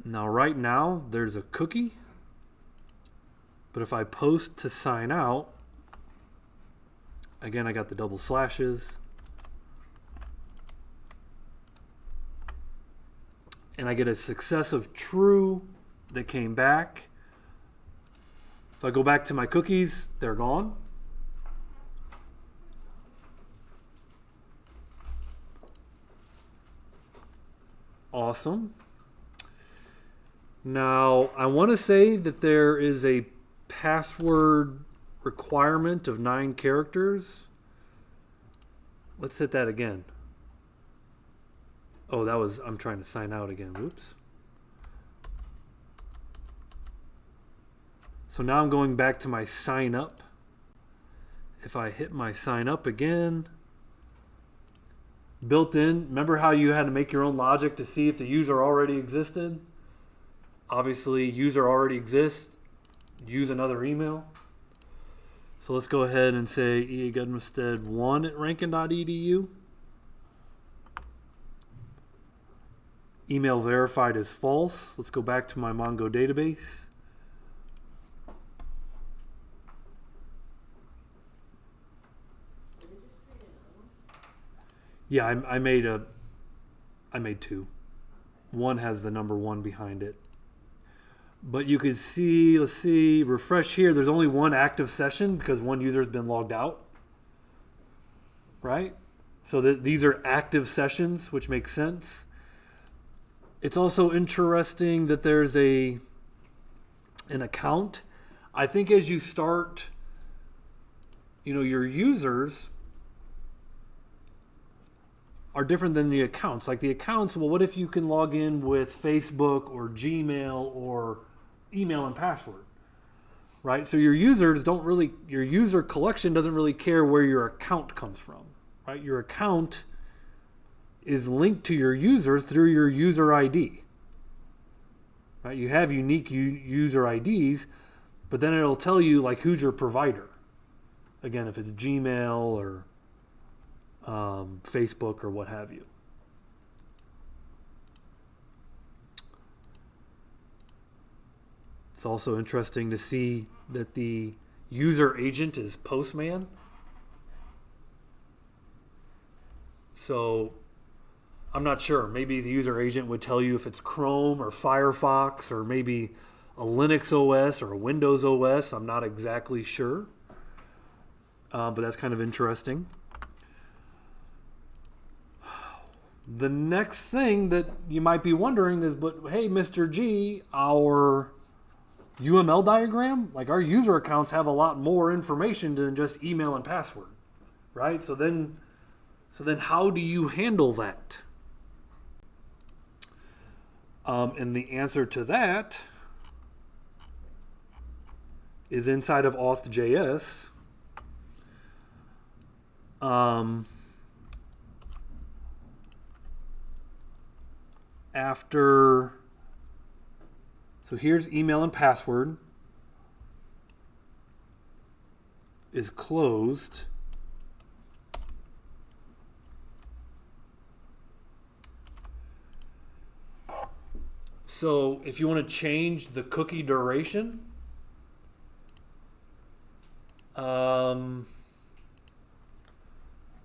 now right now there's a cookie, but if I post to sign out, again I got the double slashes, and I get a success of true that came back. If I go back to my cookies, they're gone. Awesome. Now, I want to say that there is a password requirement of 9 characters. Let's hit that again. Oh, I'm trying to sign out again. Whoops. So now I'm going back to my sign up. If I hit my sign up again, built in, remember how you had to make your own logic to see if the user already existed? Obviously, user already exists. Use another email. So let's go ahead and say eagudmstead1@rankin.edu. Email verified as false. Let's go back to my Mongo database. Did it just create another one? Yeah, I made 2. One has the number 1 behind it. But you can see, let's see, refresh here. There's only 1 active session because 1 user has been logged out. Right? So these are active sessions, which makes sense. It's also interesting that there's an account. I think as you start, your users are different than the accounts. Like the accounts, well, what if you can log in with Facebook or Gmail or email and password, right? So your user collection doesn't really care where your account comes from, right? Your account is linked to your user through your user ID, right? You have unique user IDs, but then it'll tell you like who's your provider. Again, if it's Gmail or Facebook or what have you. It's also interesting to see that the user agent is Postman. So I'm not sure. Maybe the user agent would tell you if it's Chrome or Firefox or maybe a Linux OS or a Windows OS. I'm not exactly sure. But that's kind of interesting. The next thing that you might be wondering is, but hey, Mr. G, our UML diagram, like our user accounts have a lot more information than just email and password, right? So then how do you handle that? And the answer to that is inside of Auth.js. So here's email and password is closed. So if you want to change the cookie duration,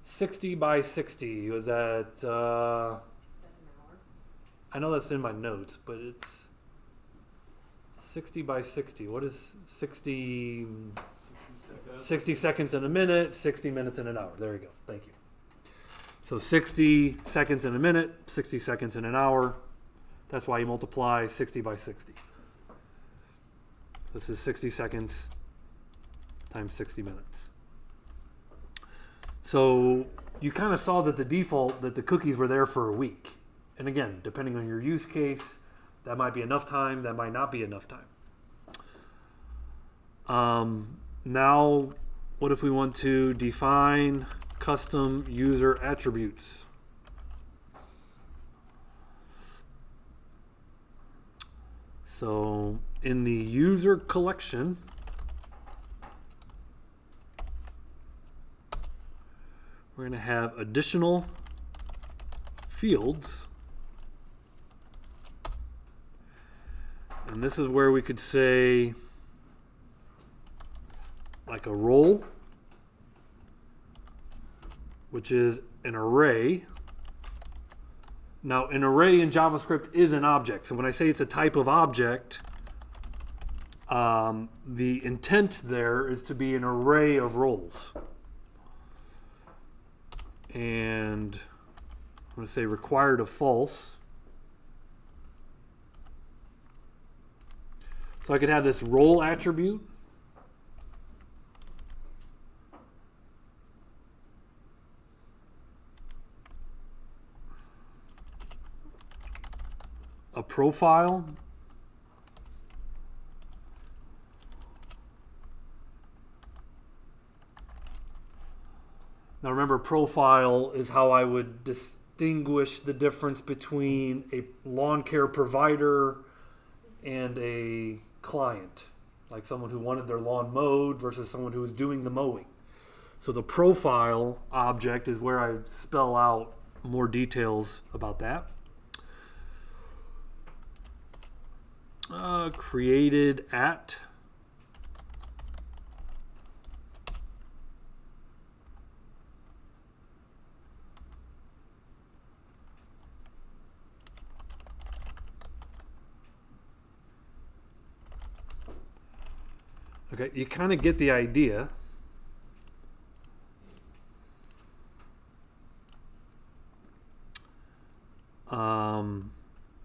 60 by 60 was that That's an hour. I know that's in my notes, but it's 60 by 60. What is 60? 60 seconds in a minute, 60 minutes in an hour. There you go. Thank you. So 60 seconds in a minute, 60 seconds in an hour. That's why you multiply 60 by 60. This is 60 seconds times 60 minutes. So you kind of saw that the default, that the cookies were there for a week. And again, depending on your use case, that might be enough time, that might not be enough time. Now, what if we want to define custom user attributes? So in the user collection, we're going to have additional fields. And this is where we could say like a role, which is an array. Now, an array in JavaScript is an object. So when I say it's a type of object, the intent there is to be an array of roles. And I'm going to say required of false. So I could have this role attribute. A profile. Now remember, profile is how I would distinguish the difference between a lawn care provider and a client, like someone who wanted their lawn mowed versus someone who was doing the mowing. So the profile object is where I spell out more details about that. Created at. Okay, you kind of get the idea.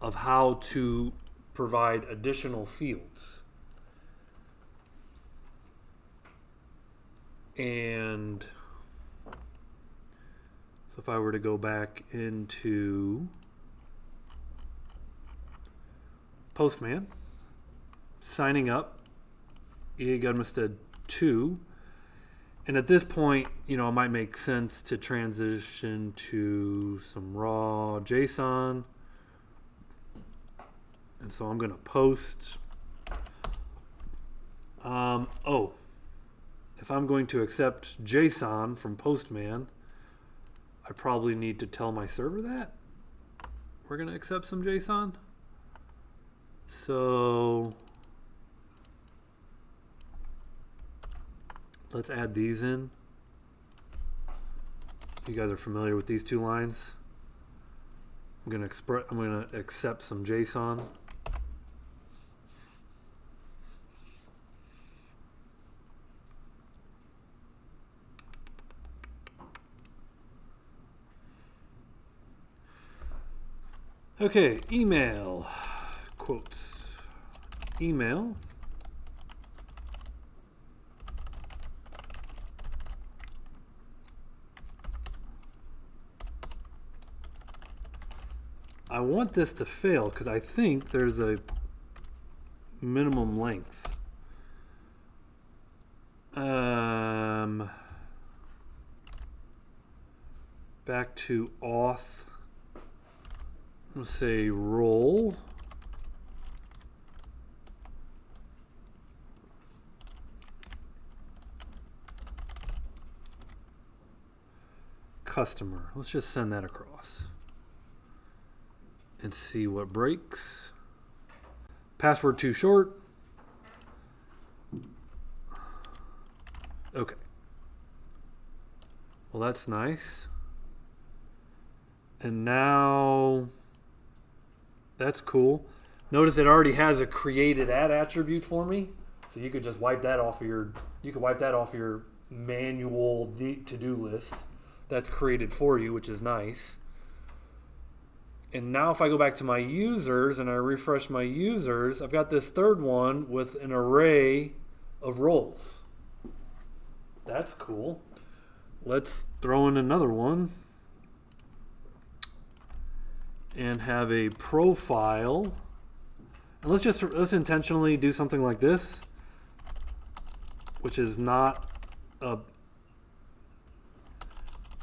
Of how to provide additional fields. And so if I were to go back into Postman, signing up, Eagudmestead 2, and at this point, you know, it might make sense to transition to some raw JSON. And so I'm going to post. If I'm going to accept JSON from Postman, I probably need to tell my server that we're going to accept some JSON. So let's add these in. You guys are familiar with these two lines. I'm gonna accept some JSON. Okay, email, quotes, email. I want this to fail because I think there's a minimum length. Back to auth. Let's say role. Customer. Let's just send that across and see what breaks. Password too short. Okay. Well, that's nice. And now that's cool. Notice it already has a created add attribute for me. So you could just wipe that off of your manual to-do list. That's created for you, which is nice. And now if I go back to my users and I refresh my users, I've got this third one with an array of roles. That's cool. Let's throw in another one and have a profile. And let's intentionally do something like this, which is not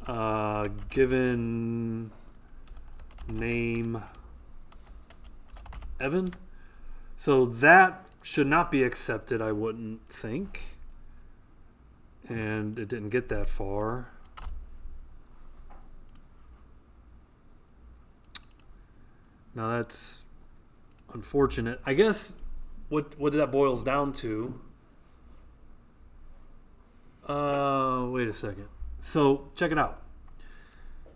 a given name Evan. So that should not be accepted, I wouldn't think. And it didn't get that far. Now that's unfortunate. I guess what that boils down to. Wait a second. So check it out.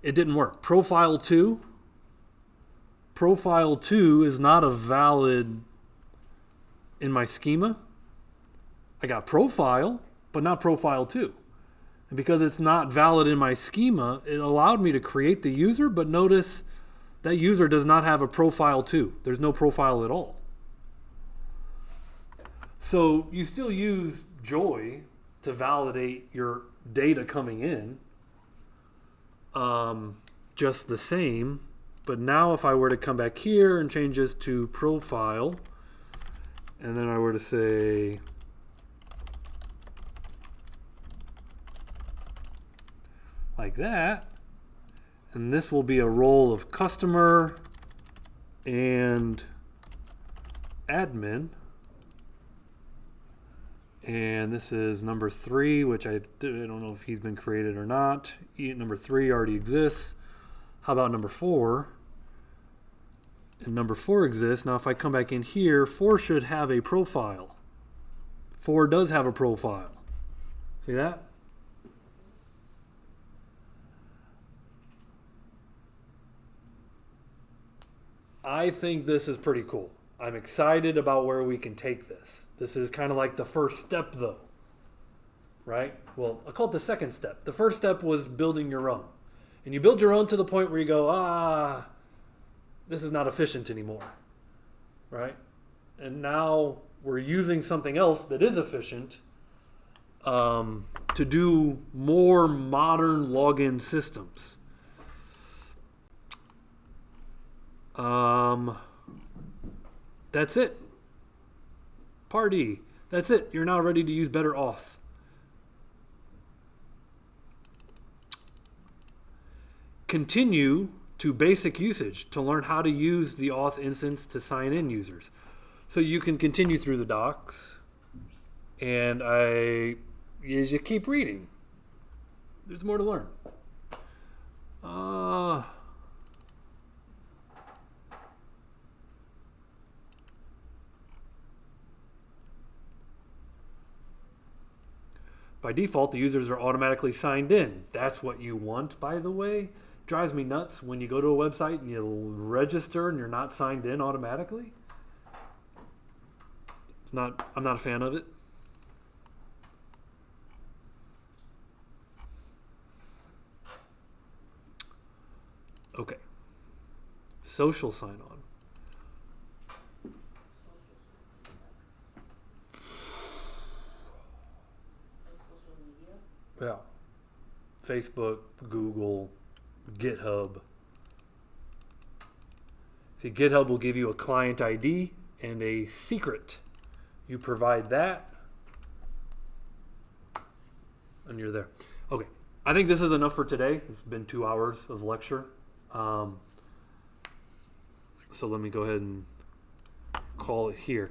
It didn't work. Profile 2 is not a valid in my schema. I got profile, but not profile 2. And because it's not valid in my schema, it allowed me to create the user, but notice that user does not have a profile 2. There's no profile at all. So you still use Joy to validate your data coming in, just the same. But now if I were to come back here and change this to profile, and then I were to say like that, and this will be a role of customer and admin. And this is number 3, which I don't know if he's been created or not. Number 3 already exists. How about number 4? And number 4 exists. Now if I come back in here, 4 should have a profile. 4 does have a profile. See that? I think this is pretty cool. I'm excited about where we can take this. This is kind of like the first step though, right? Well, I call it the second step. The first step was building your own. And you build your own to the point where you go, this is not efficient anymore, right? And now we're using something else that is efficient to do more modern login systems. That's it. Party. That's it. You're now ready to use Better-Auth. Continue to basic usage to learn how to use the auth instance to sign in users. So you can continue through the docs, and as you keep reading, there's more to learn. By default, the users are automatically signed in. That's what you want, by the way. drives me nuts when you go to a website and you register and you're not signed in automatically. I'm not a fan of it. Okay. Social sign-on. Like social media? Yeah. Facebook, Google, GitHub. See, GitHub will give you a client ID and a secret. You provide that, and you're there. Okay. I think this is enough for today. It's been 2 hours of lecture. So let me go ahead and call it here.